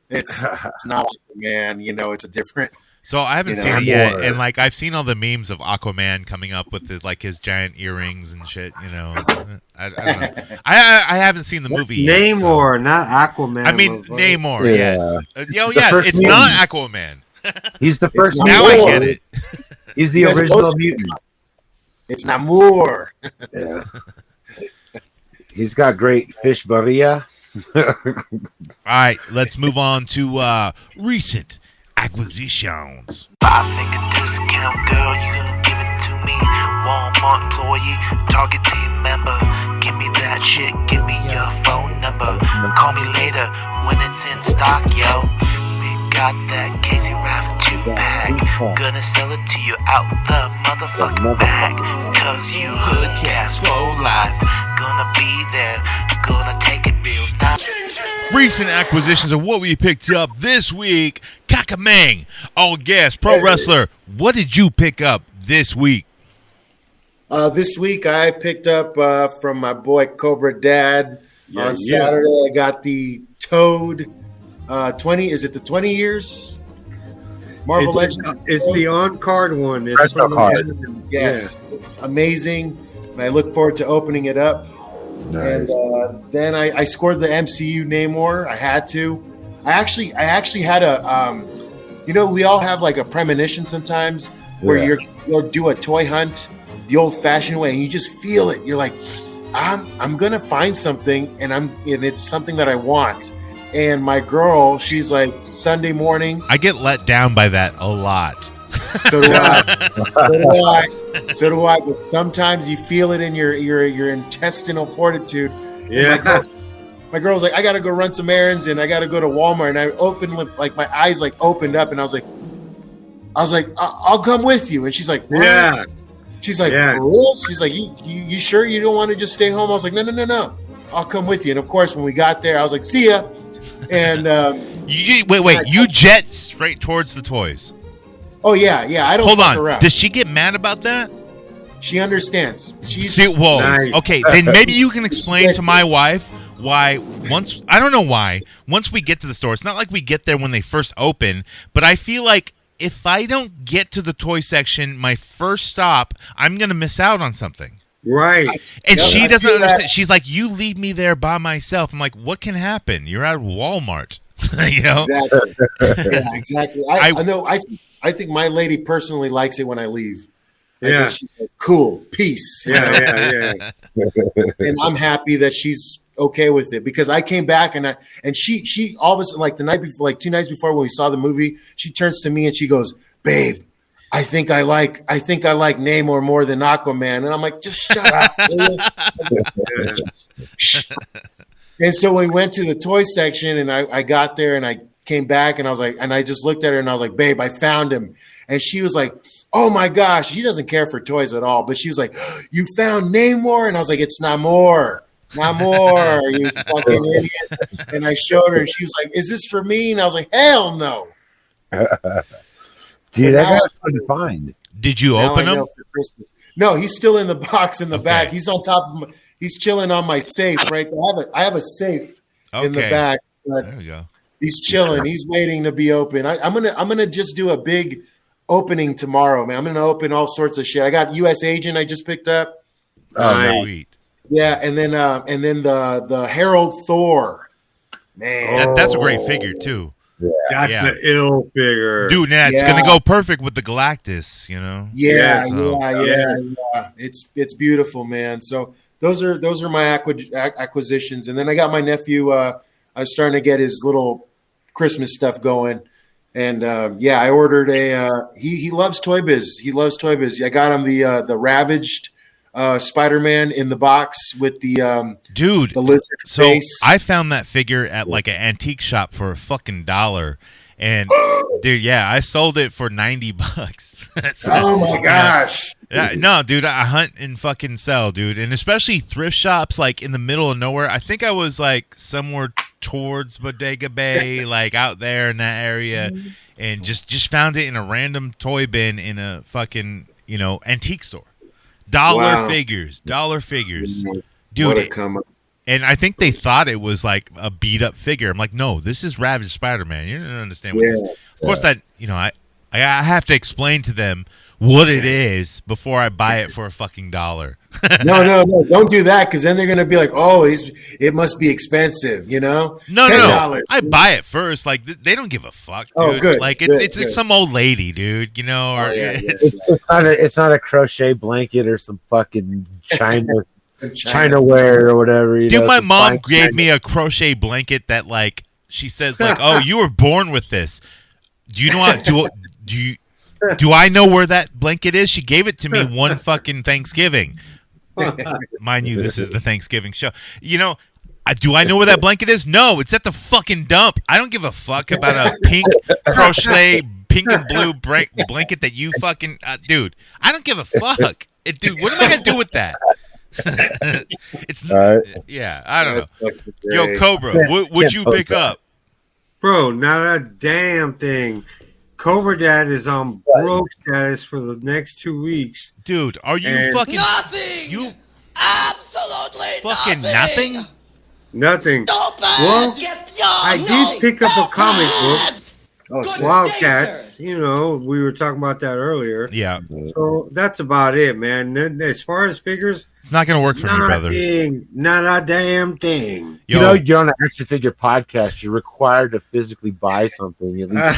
It's not Aquaman, it's a different. So I haven't seen it yet, and I've seen all the memes of Aquaman coming up with his giant earrings and shit. I don't know. I haven't seen the movie yet. Namor, not Aquaman. I mean Namor, yes. It's mutant. Not Aquaman. He's the first. Now I get it. He's the original mutant. It's Namor. Yeah. He's got great fish barilla. All right, let's move on to recent acquisitions. I think a discount, girl, you can give it to me. Walmart employee, Target team member. Give me that shit, give me your phone number. Call me later when it's in stock, yo. We got that Casey Raff 2-pack. Gonna sell it to you out the motherfucking bag. Cause you Hoodcast for life. Gonna be there, gonna take it real nice. Recent acquisitions of what we picked up this week. Kaka Meng, all guest pro wrestler. What did you pick up this week? This week I picked up from my boy Cobra Dad on Saturday. I got the Toad 20. Is it the 20 years? Marvel Legends. It's the on-card one. It's yes, it's amazing. And I look forward to opening it up. Nice. And then I scored the MCU Namor. I had to. I actually had a we all have a premonition sometimes where you'll do a toy hunt the old-fashioned way, and you just feel it. You're like, I'm gonna find something, and it's something that I want. And my girl, she's like, Sunday morning. I get let down by that a lot. So do I. So do I. But sometimes you feel it in your intestinal fortitude. Yeah. My girl's like, I gotta go run some errands, and I gotta go to Walmart. And I opened my eyes opened up, and I was like, I'll come with you. And she's like, what? Yeah. She's like, for real? She's like, you sure you don't want to just stay home? I was like, no. I'll come with you. And of course, when we got there, I was like, see ya. And wait, you jet straight towards the toys. Oh yeah. I don't fuck around. Does she get mad about that? She understands. Nice. Okay, then maybe you can explain to my wife why once we get to the store, it's not like we get there when they first open, but I feel like if I don't get to the toy section, my first stop, I'm going to miss out on something. Right. And she doesn't understand. She's like, you leave me there by myself. I'm like, what can happen? You're at Walmart. You know? Exactly. Yeah, exactly. I know. I think my lady personally likes it when I leave. I think she's like, cool, peace. Yeah. And I'm happy that she's okay with it, because I came back and she all of a sudden, like the night before, like 2 nights before when we saw the movie, she turns to me and she goes, babe, I think I like Namor more than Aquaman. And I'm like, just shut up. And so we went to the toy section, and I got there, and I came back, and I was like, and I just looked at her, and I was like, babe, I found him. And she was like, oh my gosh, she doesn't care for toys at all. But she was like, you found Namor? And I was like, it's Namor, you fucking idiot. And I showed her, and she was like, is this for me? And I was like, hell no. Dude, that guy's fun to find. Did you open him? For Christmas. No, he's still in the box in the back. He's on top of my, he's chilling on my safe right there. I have a safe in the back. But there we go. He's chilling. He's waiting to be open. I'm gonna just do a big opening tomorrow, man. I'm gonna open all sorts of shit. I got U.S. Agent I just picked up. Oh, sweet. Yeah, and then the Herald Thor. Man, that's a great figure too. That's an ill figure, dude. It's gonna go perfect with the Galactus, you know. Yeah. It's beautiful, man. So those are my acquisitions, and then I got my nephew. I was starting to get his little Christmas stuff going, and I ordered a. He loves Toy Biz. He loves Toy Biz. I got him the Ravaged Spider-Man in the box with the the lizard face. I found that figure at like an antique shop for $1, and dude, I sold it for $90. Oh my gosh! No, dude, I hunt and fucking sell, dude, and especially thrift shops like in the middle of nowhere. I think I was like somewhere towards Bodega Bay, like out there in that area, and just found it in a random toy bin in a fucking antique store. Dollar figures, dude. And I think they thought it was like a beat up figure. I'm like, no, this is Ravaged Spider-Man. You don't understand what this is. Of course, that I have to explain to them what it is before I buy it for $1. No, don't do that, because then they're gonna be like, oh, it must be expensive, No, $10. I buy it first. Like they don't give a fuck, dude. Oh, good. Like it's some old lady, dude. Or it's not a crochet blanket or some fucking China wear or whatever. Dude, my mom gave me a crochet blanket that like she says like, oh, you were born with this. Do you know do I know where that blanket is? She gave it to me one fucking Thanksgiving. Mind you, this is the Thanksgiving show. Do I know where that blanket is? No, it's at the fucking dump. I don't give a fuck about a pink crochet, pink and blue blanket that you fucking dude. I don't give a fuck. Dude, what am I gonna do with that? It's I don't know. Yo, Cobra, what would you pick up? Bro, not a damn thing. Cobra Dad is on broke status for the next 2 weeks. Dude, are you fucking nothing? You absolutely fucking nothing? Nothing. Stupid. Well, I did pick up a comic book. Wildcats. We were talking about that earlier. Yeah. So that's about it, man. As far as figures, it's not going to work for me, brother. Not a damn thing. You're on an action figure podcast. You're required to physically buy something at least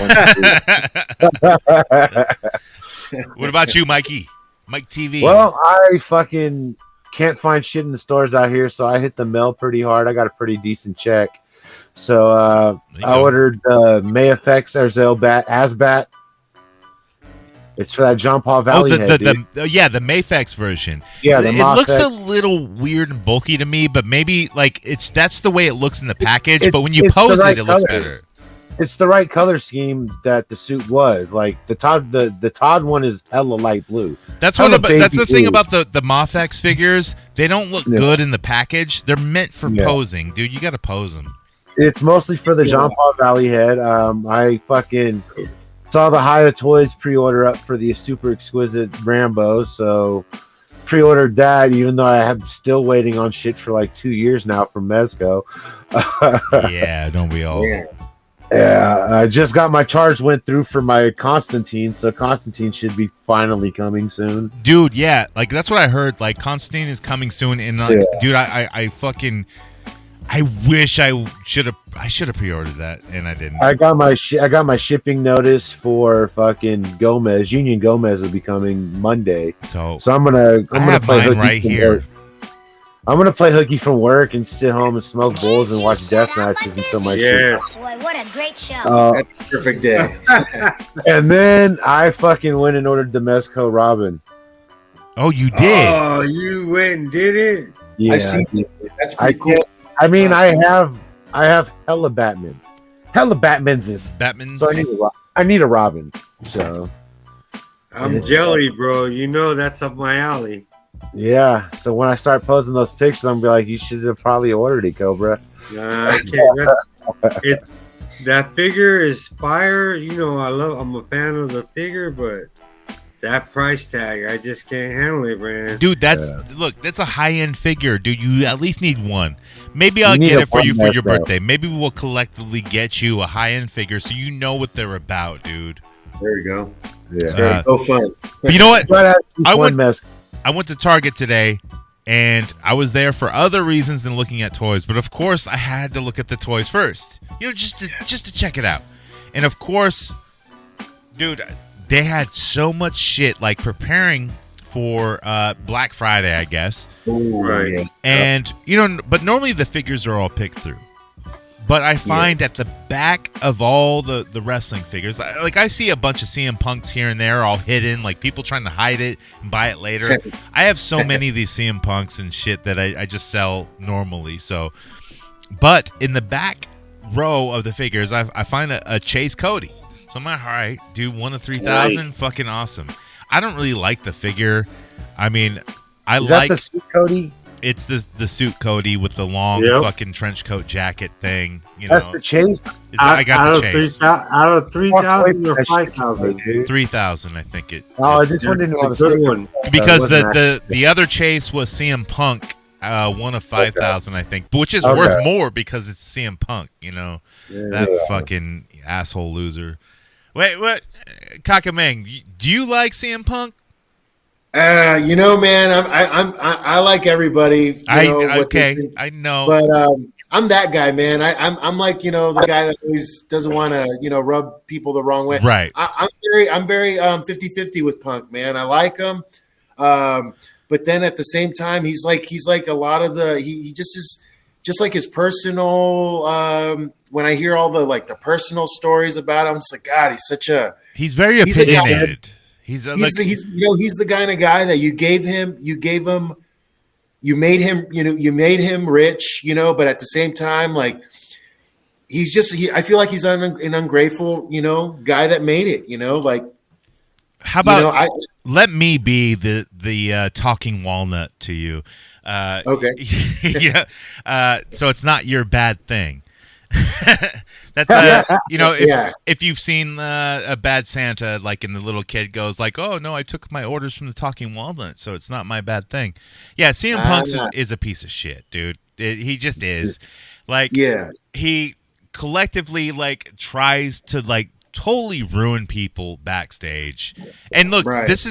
once. What about you, Mikey? Mike TV. Well, I fucking can't find shit in the stores out here, so I hit the mail pretty hard. I got a pretty decent check. So I ordered Mayfx Asbat. It's for that John Paul Valley head, the Mayfx version. Yeah, it looks a little weird and bulky to me, but maybe like that's the way it looks in the package. But when you pose it looks better. It's the right color scheme that the suit was. Like the Todd one is hella light blue. That's the thing about the Mayfx figures. They don't look good in the package. They're meant for posing, dude. You got to pose them. It's mostly for the Jean Paul Valley head. I fucking saw the Hiya Toys pre-order up for the super exquisite Rambo, so pre-ordered that, even though I am still waiting on shit for like 2 years now from Mezco. Yeah, don't we all? Yeah, I just got my charge went through for my Constantine, so Constantine should be finally coming soon. Dude, yeah, like that's what I heard. Like Constantine is coming soon, and dude, I fucking, I wish I should have pre-ordered that, and I didn't. I got my shipping notice for fucking Gomez. Union Gomez will be coming Monday, so I'm gonna play mine right here. I'm gonna play hooky from work and sit home and smoke bowls and watch death matches until my shit. Boy, what a great show! That's a perfect day. And then I fucking went and ordered the Mezco Robin. Oh, you did? Oh, you went and did it? Yeah, I've seen it. That's pretty cool. I mean, I have hella Batman. Hella Batman's is Batman's. So I need a Robin. So I'm jelly, bro. You know that's up my alley. Yeah, so when I start posting those pictures, I'm gonna be like, you should have probably ordered it, Cobra. I can't. That figure is fire. You know, I'm a fan of the figure, but that price tag, I just can't handle it, man. Dude, that's a high-end figure, dude. You at least need one. Maybe I'll get it for you for your birthday. Maybe we'll collectively get you a high-end figure so you know what they're about, dude. There you go. Yeah, go fun. But you know what? I went to Target today, and I was there for other reasons than looking at toys. But of course, I had to look at the toys first, you know, just to check it out. And of course, dude, they had so much shit, like preparing for Black Friday, I guess. Ooh, right. And you know, but normally the figures are all picked through. But I find at the back of all the wrestling figures, like I see a bunch of CM Punks here and there all hidden, like people trying to hide it and buy it later. I have so many of these CM Punks and shit that I just sell normally. So, but in the back row of the figures, I find a Chase Cody. So I'm like, all right, dude, 1 of 3,000, nice. Fucking awesome. I don't really like the figure. I mean, Is that the suit Cody? It's the suit Cody with the long fucking trench coat jacket thing. You know, that's the Chase. I got the Chase. Out of 3,000 or 5,000, 3,000, I think it. Oh, I just wanted to know good one because the other Chase was CM Punk, 1 of 5,000, I think, which is worth more because it's CM Punk. You know, that fucking asshole loser. Wait, what? Kaka Meng, do you like CM Punk? You know, man, I like everybody. I know, but I'm that guy, man. I'm like, you know, the guy that always doesn't want to, you know, rub people the wrong way. Right. I'm very 50-50 with Punk, man. I like him, but then at the same time, he's like a lot of he just is just like his personal. When I hear all the personal stories about him, it's like, God, he's very opinionated. He's the kind of guy that you made him rich, you know, but at the same time, like I feel like he's an ungrateful, you know, guy that made it, you know, like. How about let me be the talking walnut to you? Okay. Yeah. So it's not your bad thing. That's if you've seen a Bad Santa, like, and the little kid goes like, "Oh no, I took my orders from the Talking Walnut, so it's not my bad thing." Yeah, CM Punk is a piece of shit, dude. He just is. Like, he collectively tries to totally ruin people backstage. And look, this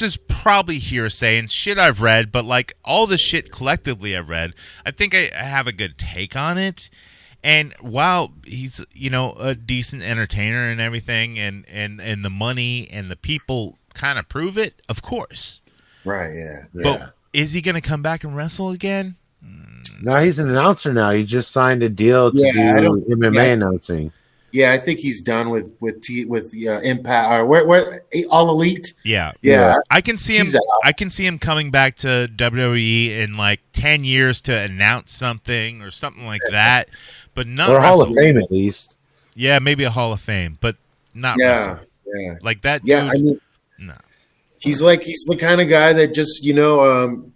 is probably hearsay and shit I've read, but all the shit collectively I've read, I think I have a good take on it. And while he's, you know, a decent entertainer and everything, and the money and the people kind of prove it, of course. Right, yeah. But is he going to come back and wrestle again? No, he's an announcer now. He just signed a deal to do MMA announcing. Yeah, I think he's done with Impact or where All Elite. Yeah. I can see him. I can see him coming back to WWE in 10 years to announce something or something like that. But not or Hall of Fame at least. Yeah, maybe a Hall of Fame, but not wrestling. Yeah, like that. Yeah, dude, I mean, no. He's the kind of guy that just I'm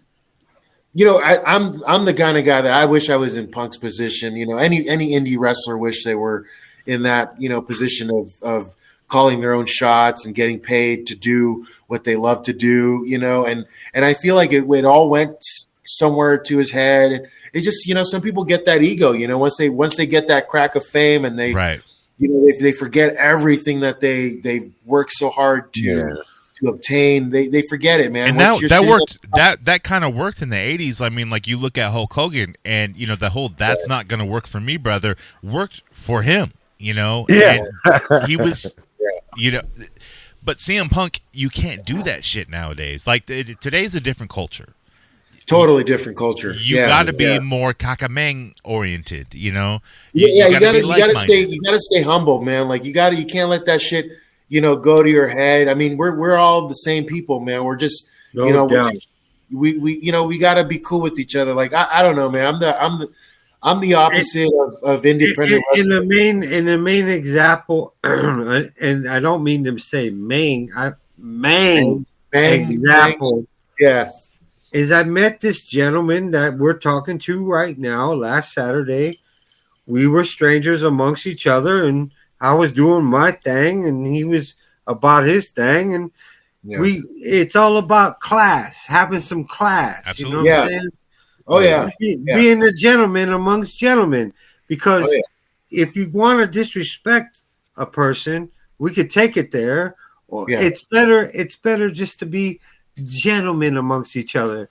the kind of guy that I wish I was in Punk's position. You know, any indie wrestler wish they were in that position of calling their own shots and getting paid to do what they love to do, you know, and I feel like it all went somewhere to his head. It just, you know, some people get that ego, you know, once they get that crack of fame and they, you know, they forget everything that they worked so hard to obtain. They forget it, man. And that worked. That kind of worked in the 80s. I mean, like you look at Hulk Hogan, and you know the whole "that's not going to work for me, brother" worked for him. You know, and he was, you know. But CM Punk, you can't do that shit nowadays. Like today's a different culture. Totally different culture. You got to be more Kaka Meng oriented. You know. You gotta stay humble, man. Like you can't let that shit, you know, go to your head. I mean, we're we same people, man. We're just, we got to be cool with each other. Like I don't know, man. I'm the opposite of independent wrestling. In the main example, and I don't mean to say main example. Yeah, is I met this gentleman that we're talking to right now. Last Saturday, we were strangers amongst each other, and I was doing my thing, and he was about his thing, and it's all about class, having some class. Absolutely. You know what I'm saying? Oh yeah. Being a gentleman amongst gentlemen, because if you want to disrespect a person, we could take it there. Or it's better just to be gentlemen amongst each other,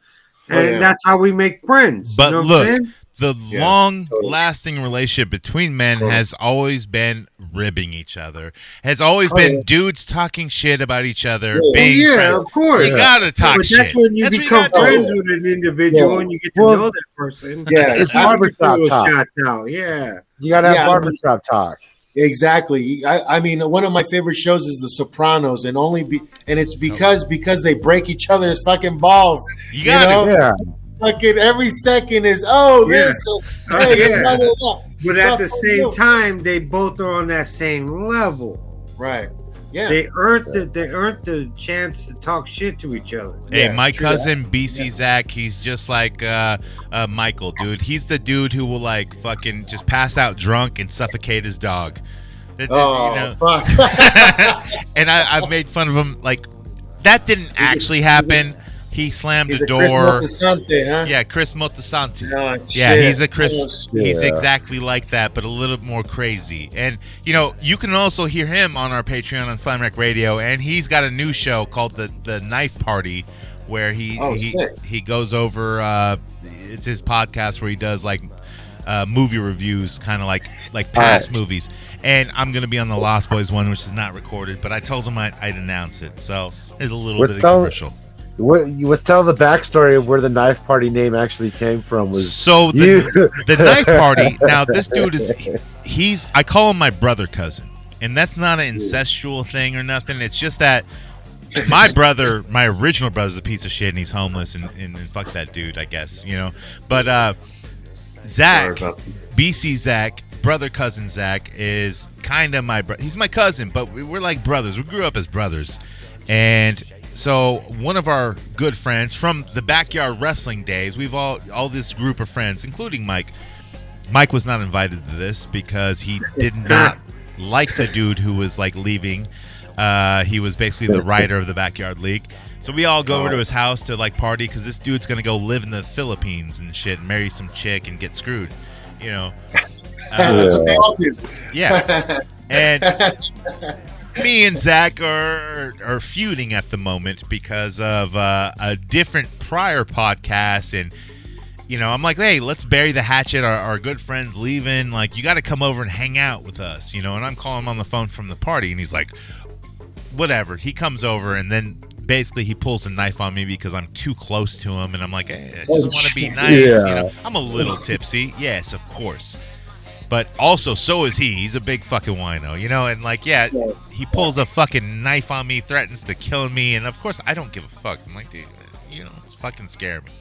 and that's how we make friends. But you know look, what I'm saying? The long-lasting relationship between men has always been ribbing each other. Has always been dudes talking shit about each other. Being friends. Of course. You gotta talk shit. That's when you become friends with an individual and you get to know that person. Yeah, it's barbershop talk. Shots out. Yeah, you gotta have barbershop talk. Exactly. I mean, one of my favorite shows is The Sopranos, and it's because they break each other's fucking balls. You know? Yeah. Fucking every second is this. But at the same time, they both are on that same level. Right. Yeah. They earned the chance to talk shit to each other. Hey, my cousin BC Zach, he's just like Michael, dude. He's the dude who will like fucking just pass out drunk and suffocate his dog. Fuck. And I've made fun of him. Like that didn't actually happen. He slammed the door. Chris Montesante, huh? Yeah, Chris Montesante. Oh, he's a Chris. He's exactly like that, but a little more crazy. And you know, you can also hear him on our Patreon on Slam Wreck Radio, and he's got a new show called the Knife Party, where he goes over. It's his podcast where he does like movie reviews, kind of like past movies. And I'm gonna be on the Lost Boys one, which is not recorded, but I told him I'd announce it. So there's a little bit of commercial. Let's tell the backstory of where the Knife Party name actually came from. The Knife Party. Now this dude he's I call him my brother cousin, and that's not an incestual thing or nothing. It's just that my original brother's a piece of shit, and he's homeless, and fuck that dude, I guess, you know. But Zach, BC Zach, brother cousin Zach, is kind of my brother. He's my cousin, but we're like brothers. We grew up as brothers, and so one of our good friends from the backyard wrestling days, we've all this group of friends, including Mike. Mike was not invited to this because he did not like the dude who was like leaving. He was basically the writer of the backyard league. So we all go over to his house to like party because this dude's gonna go live in the Philippines and shit, and marry some chick and get screwed, you know. That's what they all do. Yeah, and me and Zach are feuding at the moment because of a different prior podcast, and you know, I'm like, hey, let's bury the hatchet. Our good friend's leaving. Like, you got to come over and hang out with us, you know. And I'm calling him on the phone from the party, and he's like, whatever. He comes over, and then basically he pulls a knife on me because I'm too close to him, and I'm like, hey, I just want to be nice, you know. I'm a little tipsy, yes, of course. But also, so is he. He's a big fucking wino, you know? And, like, he pulls a fucking knife on me, threatens to kill me. And, of course, I don't give a fuck. I'm like, dude, you know, it's fucking scare me.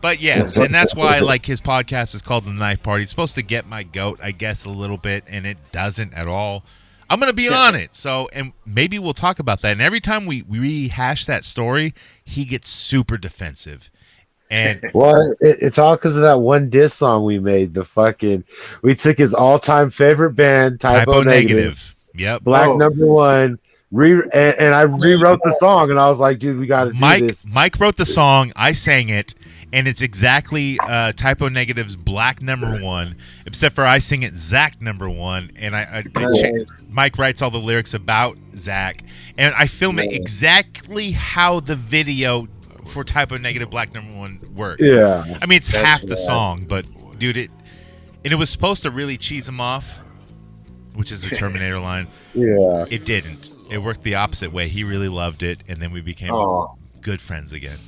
But, yes, and that's why, like, his podcast is called The Knife Party. It's supposed to get my goat, I guess, a little bit, and it doesn't at all. I'm going to be on it. So, and maybe we'll talk about that. And every time we rehash that story, he gets super defensive. And well, it's all because of that one diss song we made. We took his all-time favorite band, Typo Negative, Yep. Black number one. And I rewrote the song, and I was like, dude, we got to do this. Mike wrote the song. I sang it, and it's exactly Typo Negative's Black number one, except for I sing it Zach number one, and Mike writes all the lyrics about Zach, and I film it exactly how the video for Typo Negative Black number one works. Yeah. I mean, it's half the song, but, dude, it was supposed to really cheese him off, which is the Terminator line. Yeah. It didn't. It worked the opposite way. He really loved it, and then we became good friends again.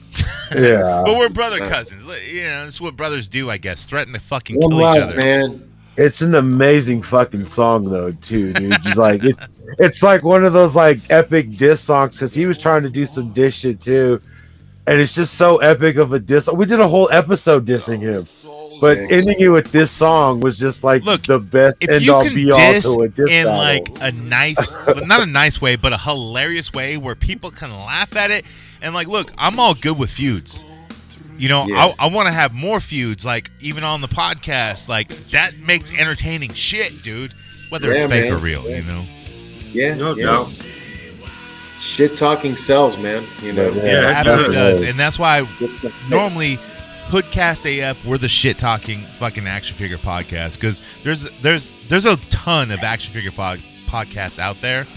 Yeah. But we're brother cousins. You know, that's what brothers do, I guess. Threaten to fucking kill each other. Man. It's an amazing fucking song, though, too, dude. Like it's like one of those like epic diss songs, because he was trying to do some diss shit too, and it's just so epic of a diss. We did a whole episode dissing him. But ending it with this song was just like the best end all be all to a diss in battle. like a nice, not a nice way, but a hilarious way where people can laugh at it. And like, look, I'm all good with feuds. You know, I want to have more feuds, like even on the podcast. Like that makes entertaining shit, dude. Whether it's fake or real, you know. Yeah, no doubt. Shit talking sells, man. You know, it absolutely does, and that's why normally. Hoodcast AF, we're the shit talking fucking action figure podcast, because there's a ton of action figure podcasts out there,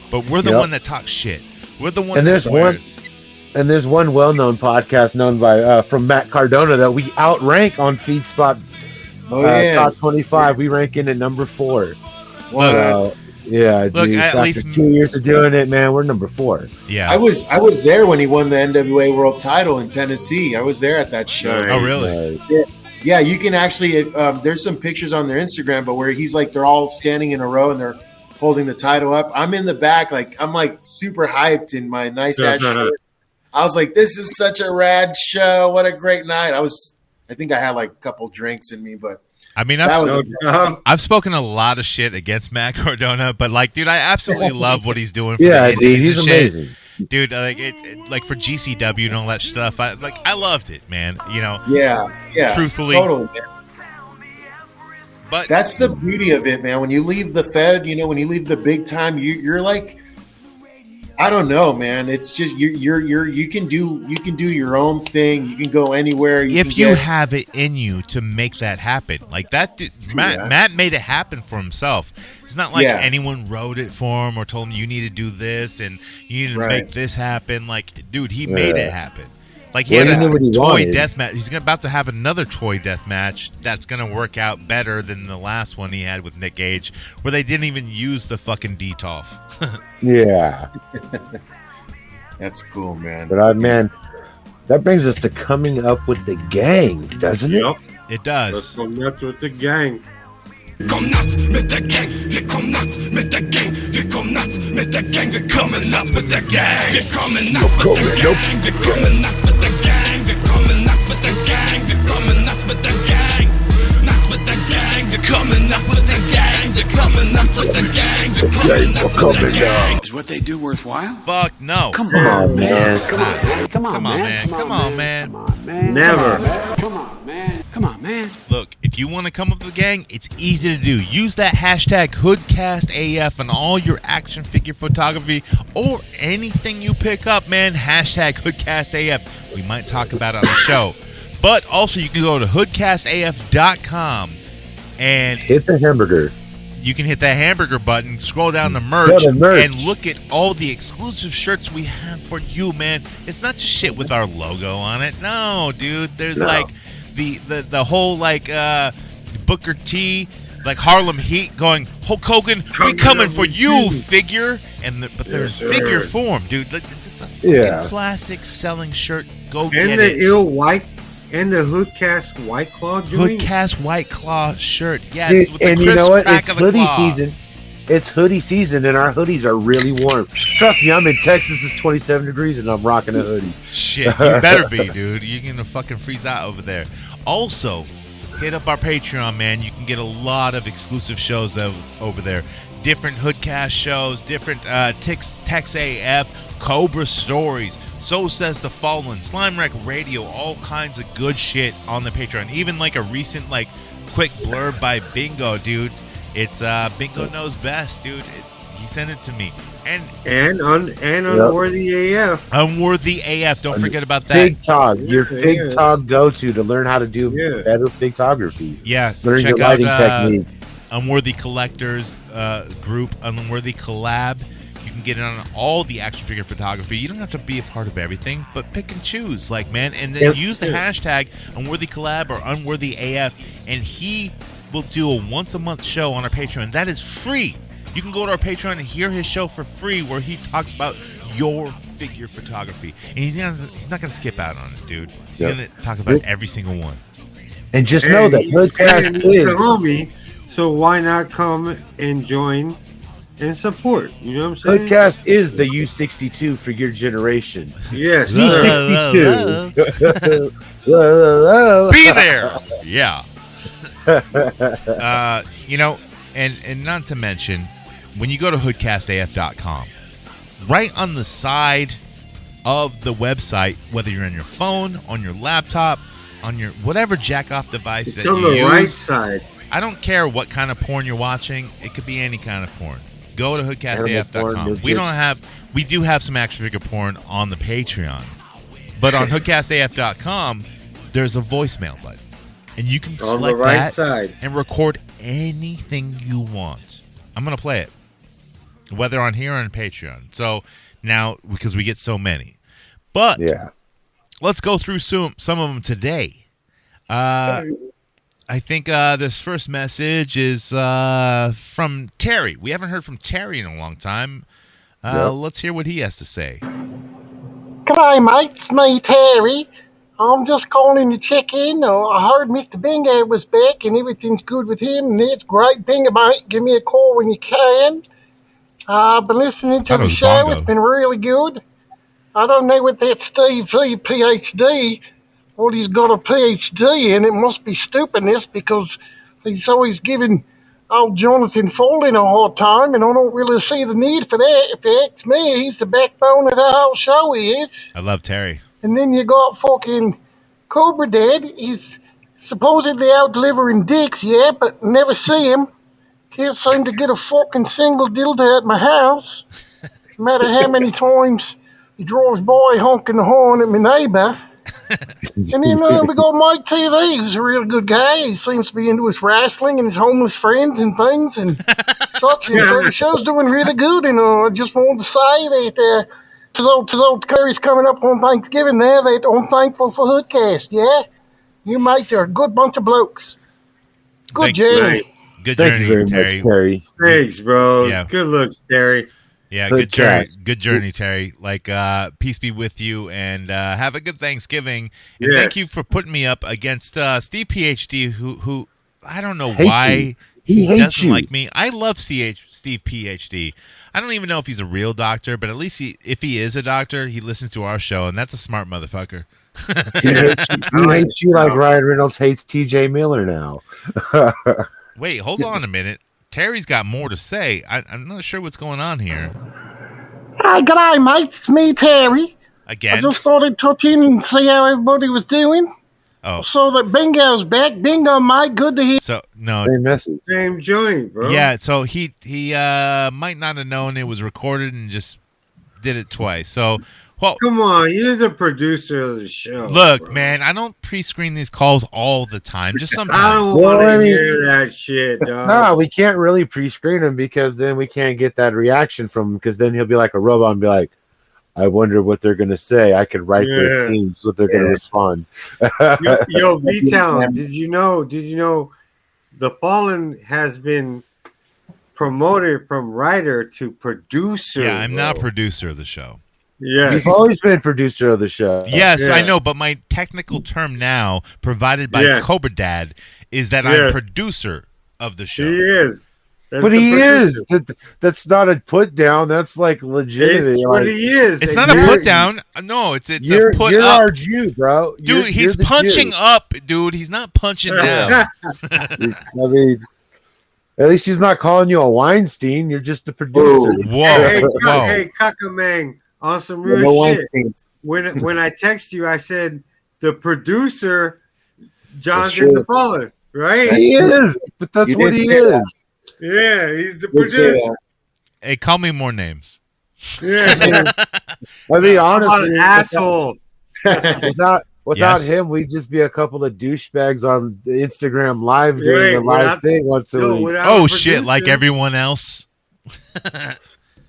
but we're the one that talks shit. We're the one that swears. And there's one well-known podcast known by from Matt Cardona that we outrank on FeedSpot Top 25. We rank in at number 4. Wow. Yeah, look, dude. at After least 2 years of doing it, man, we're number 4. Yeah, I was there when he won the NWA World Title in Tennessee. I was there at that show. Oh, really? Yeah, you can actually. There's some pictures on their Instagram, but where he's like, they're all standing in a row and they're holding the title up. I'm in the back, like I'm like super hyped in my nice ass shirt. I was like, this is such a rad show. What a great night. I think I had like a couple drinks in me, but. I mean, I've spoken a lot of shit against Matt Cardona, but like, dude, I absolutely love what he's doing. For the dude, he's amazing, dude. Like for GCW and all that stuff. I loved it, man. You know, yeah, truthfully, totally, man. But that's the beauty of it, man. When you leave the Fed, you know, when you leave the big time, you're like, I don't know, man. It's just you can do your own thing. You can go anywhere. If you have it in you to make that happen, like that, Matt made it happen for himself. It's not like anyone wrote it for him or told him you need to do this and you need to make this happen. Like, dude, he made it happen. Like he had a toy death match. He's about to have another toy death match that's going to work out better than the last one he had with Nick Gage, where they didn't even use the fucking DTOF. Yeah. That's cool, man. But man, that brings us to coming up with the gang, doesn't it? Yep. It does. Let's go nuts with the gang. Kom nuts med the gang, vi kom nuts med the gang, vi kom nuts med the gang, vi kommer nuts med the gang, vi kommer nuts med the gang, vi kommer nuts med the gang, vi kommer nuts med the gang, vi kommer nuts med the gang, nuts med the gang, vi kommer nuts med the gang, vi kommer nuts med the gang, vi kommer nuts med the gang. Is what they do worthwhile? Fuck no. Come on, man. Come on, man. Never. Come on, man. Come on, man. Look, if you want to come up with a gang, it's easy to do. Use that hashtag HoodcastAF on all your action figure photography or anything you pick up, man. Hashtag HoodcastAF. We might talk about it on the show. But also, you can go to HoodCastAF.com and hit the hamburger. You can hit that hamburger button, scroll down the merch, and look at all the exclusive shirts we have for you, man. It's not just shit with our logo on it. No, dude. There's like the whole like Booker T, like Harlem Heat going, Hulk Hogan, we coming for you, figure. But there's figure form, dude. It's a fucking classic selling shirt. Go get it. And the ill white. And the Hoodcast White Claw joint? Hoodcast White Claw shirt. Yes, with the and crisp you know what? crack It's of the hoodie claw. season. It's hoodie season, and our hoodies are really warm. Trust me, I'm in Texas. It's 27 degrees, and I'm rocking a hoodie. Shit, you better be, dude. You're going to fucking freeze out over there. Also, hit up our Patreon, man. You can get a lot of exclusive shows over there. Different Hoodcast shows, different Tex AF, Cobra Stories, So Says the Fallen, Slime Wreck Radio, all kinds of good shit on the Patreon. Even like a recent like quick blurb by Bingo, dude. It's Bingo Knows Best, dude. He sent it to me. And Unworthy AF. Unworthy AF. Don't forget about that. Fig Tog, your Fig Tog go-to to learn how to do better photography. Yeah, learn your lighting techniques. Unworthy Collectors group, Unworthy Collab. You can get in on all the action figure photography. You don't have to be a part of everything, but pick and choose, and then use the hashtag Unworthy Collab or Unworthy AF, and he will do a once-a-month show on our Patreon. That is free. You can go to our Patreon and hear his show for free, where he talks about your figure photography, and he's not gonna skip out on it, dude. He's gonna talk about every single one. And just know that Hoodcast is the homie. So why not come and join and support? You know what I'm saying? Hoodcast is the U62 for your generation. Yes, sir. Be there. Yeah. And not to mention, when you go to HoodCastAF.com, right on the side of the website, whether you're on your phone, on your laptop, on your whatever jack-off device that you use. It's on the right side. I don't care what kind of porn you're watching. It could be any kind of porn. Go to HoodCastAF.com. We do have some action figure porn on the Patreon. But on HoodCastAF.com, there's a voicemail button. And you can select that side and record anything you want. I'm going to play it, whether on here or on Patreon. So now, because we get so many. But let's go through some of them today. I think this first message is from Terry. We haven't heard from Terry in a long time. Let's hear what he has to say. G'day, mate. It's me, Terry. I'm just calling to check in. I heard Mr. Bingo was back and everything's good with him, and it's great. Bingo, mate, give me a call when you can. I've been listening to the show. Bongo. It's been really good. I don't know what that Steve V PhD, well, he's got a PhD, and it must be stupidness because he's always giving old Jonathan Foley a hard time, and I don't really see the need for that. If you ask me, he's the backbone of the whole show, he is. I love Terry. And then you got fucking Cobra Dad. He's supposedly out delivering dicks, but never see him. Can't seem to get a fucking single dildo at my house. No matter how many times he drives by honking the horn at my neighbor. And then we got Mike TV, who's a real good guy. He seems to be into his wrestling and his homeless friends and things and such. And so the show's doing really good. And I just wanted to say that old Curry's coming up on Thanksgiving there, that I'm thankful for Hoodcast, You mates are a good bunch of blokes. Good journey. Good journey, Terry. Thanks, bro. Yeah. Good looks, Terry. Yeah, good journey. Good journey, Terry. Peace be with you, and have a good Thanksgiving. And thank you for putting me up against Steve PhD, who I don't know why he doesn't like me. I love Steve PhD. I don't even know if he's a real doctor, but at least if he is a doctor, he listens to our show, and that's a smart motherfucker. He hates you like Ryan Reynolds hates TJ Miller now. Wait, hold on a minute. Terry's got more to say. I'm not sure what's going on here. Hi, g'day, mate. It's me, Terry. Again? I just thought I'd touch in and see how everybody was doing. Oh. So that Bingo's back. Bingo, mate, good to hear. So, no. Same joint, bro. Yeah, so he might not have known it was recorded and just did it twice. So, well, come on, you're the producer of the show. Look, bro. man, I don't pre-screen these calls all the time. Just sometimes. I don't want to hear that shit, dog. No, we can't really pre-screen him because then we can't get that reaction from him, because then he'll be like a robot and be like, I wonder what they're going to say. I could write their teams, what they're going to respond. Yo, B-Town, did you know The Fallen has been promoted from writer to producer? Yeah, I'm not producer of the show. Yes. You've always been producer of the show. Yes, I know, but my technical term now, provided by Cobra Dad, is that I'm producer of the show. He is. But he is. That's not a put down. That's like legitimate. It's what he is. It's not a put down. No, it's a put you're up. Our Jew, bro. Dude, he's punching up, dude. He's not punching down. I mean, at least he's not calling you a Weinstein. You're just a producer. Whoa. Hey, Kaka Meng, on some real shit. When I text you, I said the producer, Jonathan The Fallen, right? He is, but that's what he is. Yeah, he's the producer. Hey, call me more names. Yeah. I mean, honestly, an asshole. Without him, we'd just be a couple of douchebags on the Instagram live doing the live thing once a week. Oh shit! Like everyone else.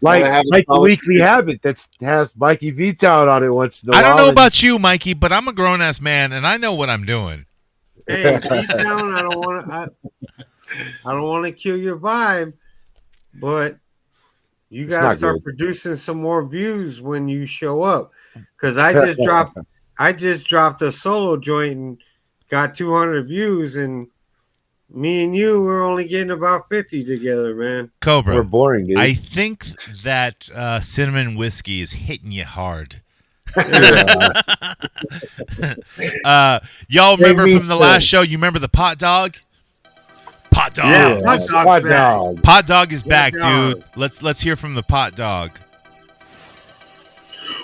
like the Weekly Habit that has Mikey V-Town on it once in a while. I don't know about you, Mikey, but I'm a grown ass man and I know what I'm doing. Hey, V-Town, I don't want to kill your vibe, but you gotta start producing some more views when you show up. Because I just dropped a solo joint and got 200 views, and me and you were only getting about 50 together, man. Cobra, we're boring, dude. I think that cinnamon whiskey is hitting you hard. Y'all remember from the last show? You remember the pot dog? Pot dog. Yeah, pot dog. Pot dog is back, dude. Let's hear from the pot dog.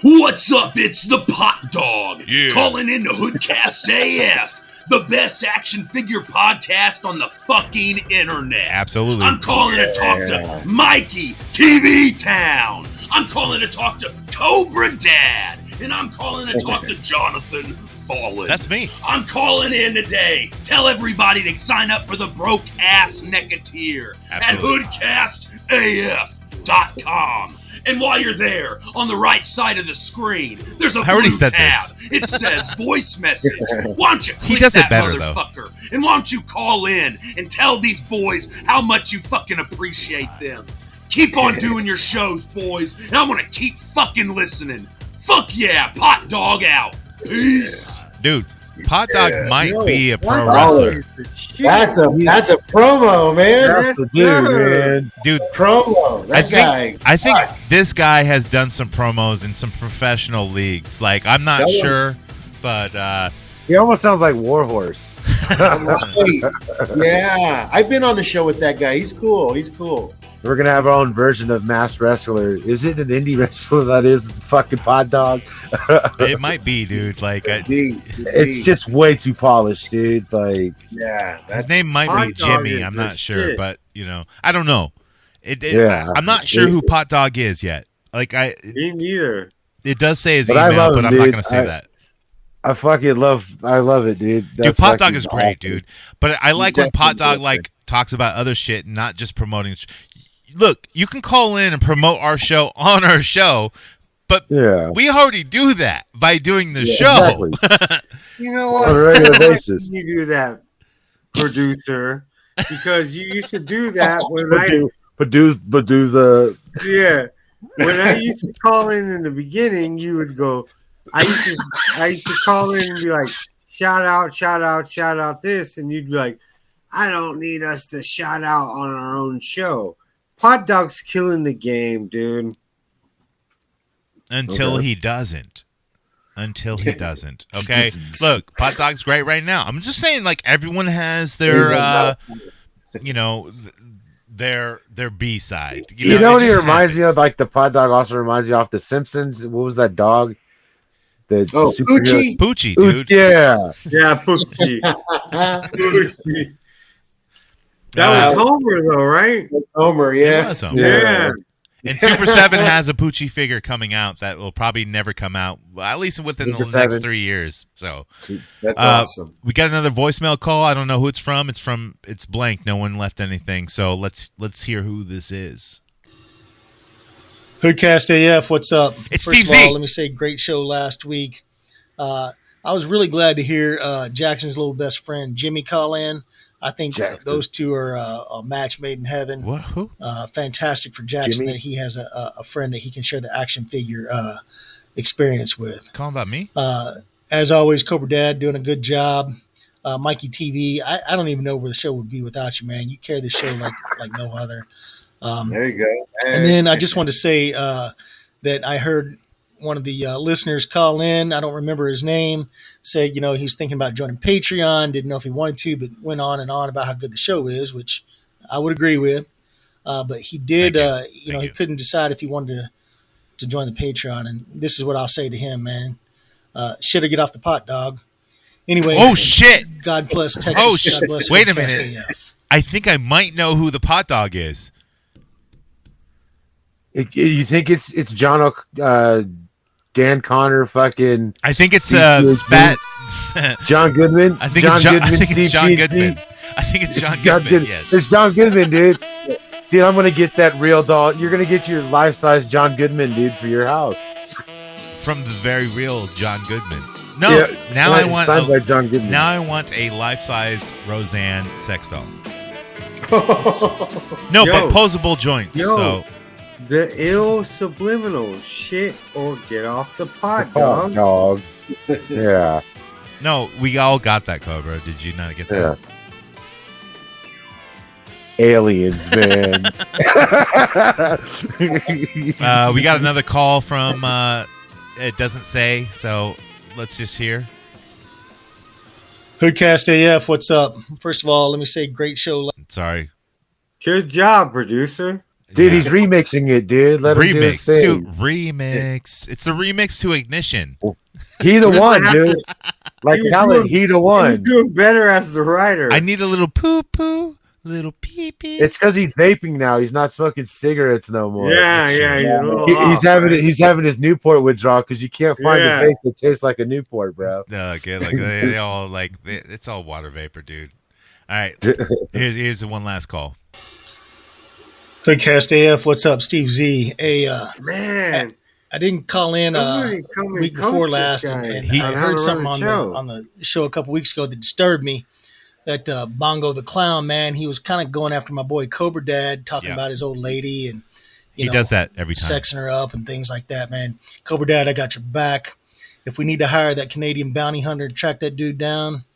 What's up? It's the pot dog calling in to HoodCastAF, the best action figure podcast on the fucking internet. Absolutely. I'm calling to talk to Mikey TV Town. I'm calling to talk to Cobra Dad, and I'm calling to talk to Jonathan Fallen. That's me. I'm calling in today. Tell everybody to sign up for the broke ass NECA tier at HoodCastAF.com. And while you're there, on the right side of the screen, there's a blue tab. It says voice message. Why don't you click that motherfucker? And why don't you call in and tell these boys how much you fucking appreciate them? Keep on doing your shows, boys, and I'm gonna keep fucking listening. Fuck yeah, pot dog out. Peace. Dude, pot dog might be a pro wrestler. That's a promo, man. That's the dude, man. Dude, promo. I think this guy has done some promos in some professional leagues. Like, I'm not sure, but he almost sounds like Warhorse. Yeah, I've been on the show with that guy. He's cool. We're gonna have our own version of Masked Wrestler. Is it an indie wrestler that is fucking pot dog? It might be, dude. Like, it's just way too polished, dude. Like, yeah, his name might be Jimmy. I'm not sure, but I don't know. I'm not sure who pot dog is yet. Like, me neither. It does say his email, but I'm not gonna say that. I love it, dude. Dude, pot dog is great, dude. But I like when pot dog talks about other shit and not just promoting. Look, you can call in and promote our show on our show, but we already do that by doing the show. Exactly. You know what? On a regular basis. You do that, producer, because you used to do that when when I used to call in the beginning, you would go. I used to call in and be like, shout out this, and you'd be like, I don't need us to shout out on our own show. Pot dog's killing the game, dude. Until he doesn't. Okay? Look, pot dog's great right now. I'm just saying, like, everyone has their their B side. You know what he reminds me of? Like, the pot dog also reminds me of The Simpsons. What was that dog? Poochie, dude. Yeah, Poochie. Poochie. That was Homer, though, right? Homer, yeah. Yeah. And Super 7 has a Poochie figure coming out that will probably never come out, at least within the next 3 years. So that's awesome. We got another voicemail call. I don't know who it's from. It's blank. No one left anything. So let's hear who this is. HoodCastAF, what's up? It's First Steve of all, Z. let me say, great show last week. I was really glad to hear Jackson's little best friend, Jimmy, call in. I think those two are a match made in heaven. Who? Fantastic for Jackson that he has a friend that he can share the action figure experience with. Calling about me? As always, Cobra Dad doing a good job. Mikey TV, I don't even know where the show would be without you, man. You carry the show like no other. There you go. And then I just wanted to say that I heard one of the listeners call in. I don't remember his name. Said, he was thinking about joining Patreon. Didn't know if he wanted to, but went on and on about how good the show is, which I would agree with. But he did, he couldn't decide if he wanted to join the Patreon. And this is what I'll say to him, man. Shit or get off the pot, dog. Anyway. Oh, shit. God bless Texas. Oh, shit. God bless Wait a minute. I think I might know who the pot dog is. You think it's John Dan Connor fucking? I think it's fat John Goodman. I think it's John Goodman. I think it's John Goodman. Yes, it's John Goodman, dude. Dude, I'm gonna get that real doll. You're gonna get your life-size John Goodman, dude, for your house. From the very real John Goodman. No, now I want signed by John Goodman. Now I want a life-size Roseanne sex doll. No, but posable joints. So the ill subliminal shit or get off the pot, dog. Yeah. No, we all got that, Cobra. Did you not get that? Yeah. Aliens, man. We got another call from it doesn't say, so let's just hear. HoodCastAF, what's up? First of all, let me say great show. Sorry. Good job, producer. Dude, he's remixing it, dude. Let him do his thing. Dude, remix. It's the remix to Ignition. He the one, dude. Like Khaled, he the one. He's doing better as the writer. I need a little poo-poo. Little pee-pee. It's because he's vaping now. He's not smoking cigarette no more. Yeah. He's having his Newport withdrawal because you can't find a vape that tastes like a Newport, bro. No, okay, like they all like it's all water vapor, dude. All right, here's the one last call. HoodCastAF, what's up, Steve Z? Hey, man, I didn't call in week before last, and I heard something on the show a couple weeks ago that disturbed me. That Bongo the Clown, man, he was kind of going after my boy Cobra Dad, talking about his old lady, and he does that every time, sexing her up and things like that, man. Cobra Dad, I got your back. If we need to hire that Canadian bounty hunter to track that dude down,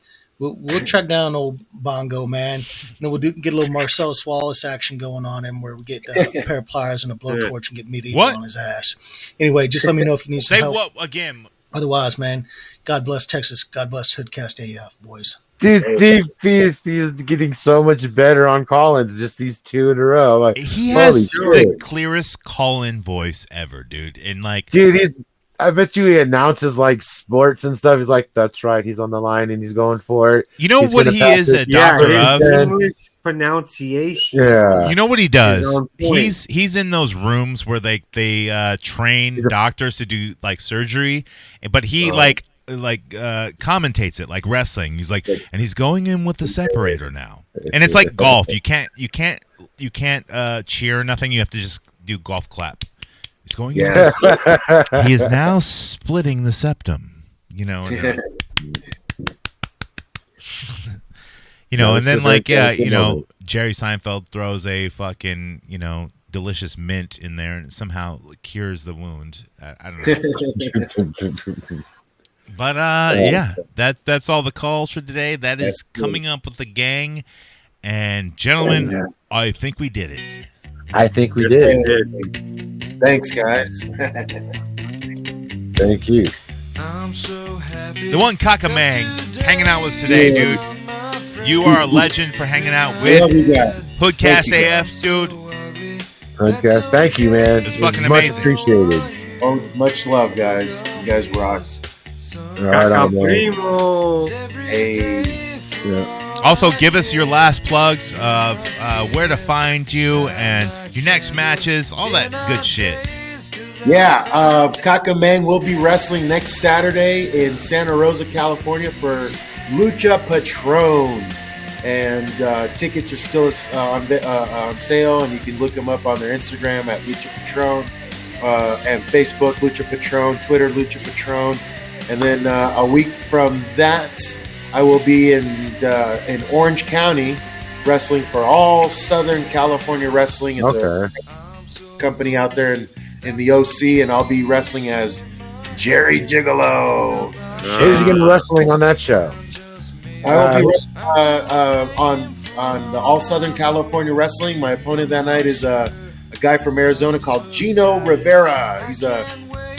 we'll track down old Bongo, man. And then we'll get a little Marcellus Wallace action going on him, where we get a pair of pliers and a blowtorch and get medieval on his ass. Anyway, just let me know if you need some help. Say what again? Otherwise, man, God bless Texas. God bless HoodCastAF, boys. Dude, Steve is getting so much better on call-ins, just these two in a row. Like, he has the clearest call-in voice ever, dude. And like, dude, I bet you he announces like sports and stuff. He's like, that's right, he's on the line and he's going for it. You know what he is a doctor of? English pronunciation. Yeah. You know what he does? He's in those rooms where they train doctors to do like surgery, but he commentates it like wrestling. He's like, and he's going in with the separator now, and it's like golf. You can't cheer or nothing. You have to just do golf clap. He's going. Yes. He is now splitting the septum. You know. And, and then Jerry Seinfeld throws a fucking delicious mint in there and somehow cures the wound. I don't know. But that's all the calls for today. That is coming up with the gang. And gentlemen, I think we did it. I think we did. Thanks, guys. Thank you. The one Kaka Meng hanging out with us today, dude. You are a legend for hanging out with HoodCastAF, dude. HoodCast, thank you, man. It's fucking much amazing. Appreciated. Oh, much love, guys. You guys rocks. Right on, man. Hey. Yeah. Also, give us your last plugs of where to find you and your next matches, all that good shit. Yeah, Kaka Meng will be wrestling next Saturday in Santa Rosa, California for Lucha Patron. And tickets are still on sale, and you can look them up on their Instagram at Lucha Patron and Facebook Lucha Patron, Twitter Lucha Patron. And then a week from that, I will be in Orange County wrestling for All Southern California Wrestling. It's a company out there in the OC, and I'll be wrestling as Jerry Gigolo. Who's going to be wrestling on that show? I will be wrestling on the All Southern California Wrestling. My opponent that night is a guy from Arizona called Gino Rivera. He's a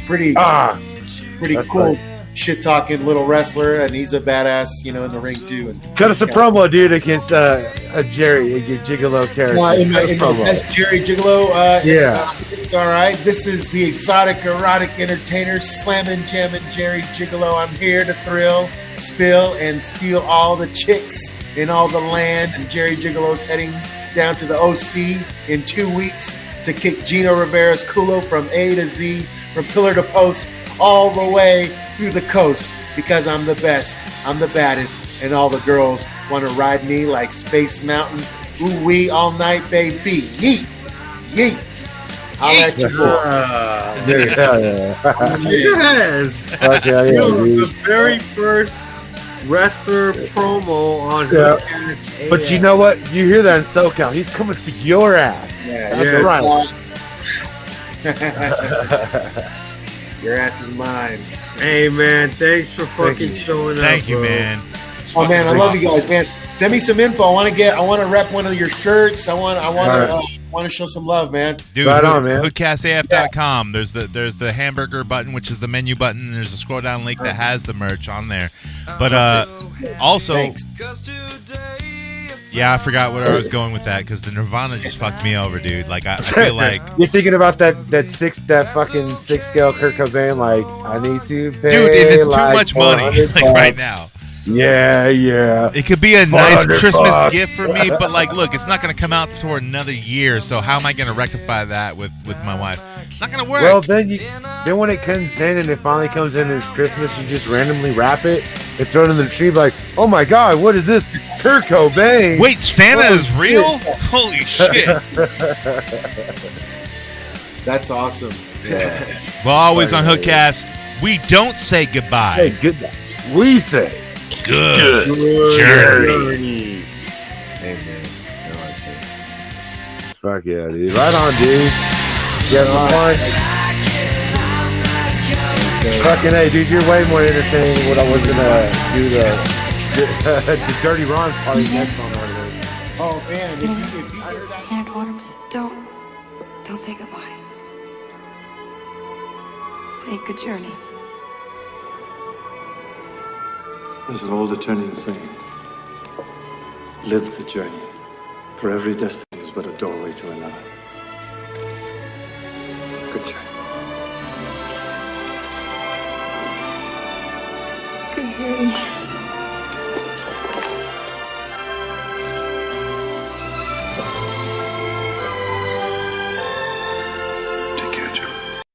pretty cool, shit-talking little wrestler, and he's a badass, in the ring too. And cut us a promo, dude, against a Jerry, a Gigolo character. In my best Jerry Gigolo. It's all right. This is the exotic, erotic entertainer, slamming, jamming Jerry Gigolo. I'm here to thrill, spill, and steal all the chicks in all the land. And Jerry Gigolo's heading down to the OC in 2 weeks to kick Gino Rivera's culo from A to Z, from pillar to post, all the way through the coast, because I'm the best, I'm the baddest, and all the girls want to ride me like Space Mountain. Ooh wee all night, baby. Yeet, yeet. I'll let you go. Yes. Okay, the very first wrestler promo on Hoodcast. But you know what? You hear that in SoCal. He's coming for your ass. Yeah, that's right. Your ass is mine. Hey, man. Thanks for fucking showing up. Thank you, man. Oh man, I love you guys, man. Send me some info. I want to rep one of your shirts. I want to show some love, man. Dude, right on, man. HoodCastAF.com. There's the hamburger button, which is the menu button. And there's a scroll down link that has the merch on there. But also, yeah, I forgot where I was going with that because the Nirvana just fucked me over, dude. Like I feel like you're thinking about that fucking 6 scale Kurt Cobain. Like I need to pay, dude, and it's like, too much money, like right now. Yeah. It could be a nice Christmas gift for me, but like, look, it's not going to come out for another year. So how am I going to rectify that with my wife? Not going to work. Well, then when it comes in and it finally comes in as Christmas, you just randomly wrap it and throw it in the tree. Like, oh my god, what is this? Kurt Cobain. Wait, Santa is real? Holy shit! That's awesome. Yeah. Well, always on Hoodcast, we don't say goodbye. Hey, good. We say. Good journey. Hey, man. Fuck yeah, dude. Right on, dude. Yeah, fun. Fucking hey, dude, you're way more entertaining than what I was gonna do. The Dirty Ron's probably next on one of those. Oh man, if you Hand orders. Don't say goodbye. Say good journey. There's an old Eternian saying, live the journey, for every destiny is but a doorway to another.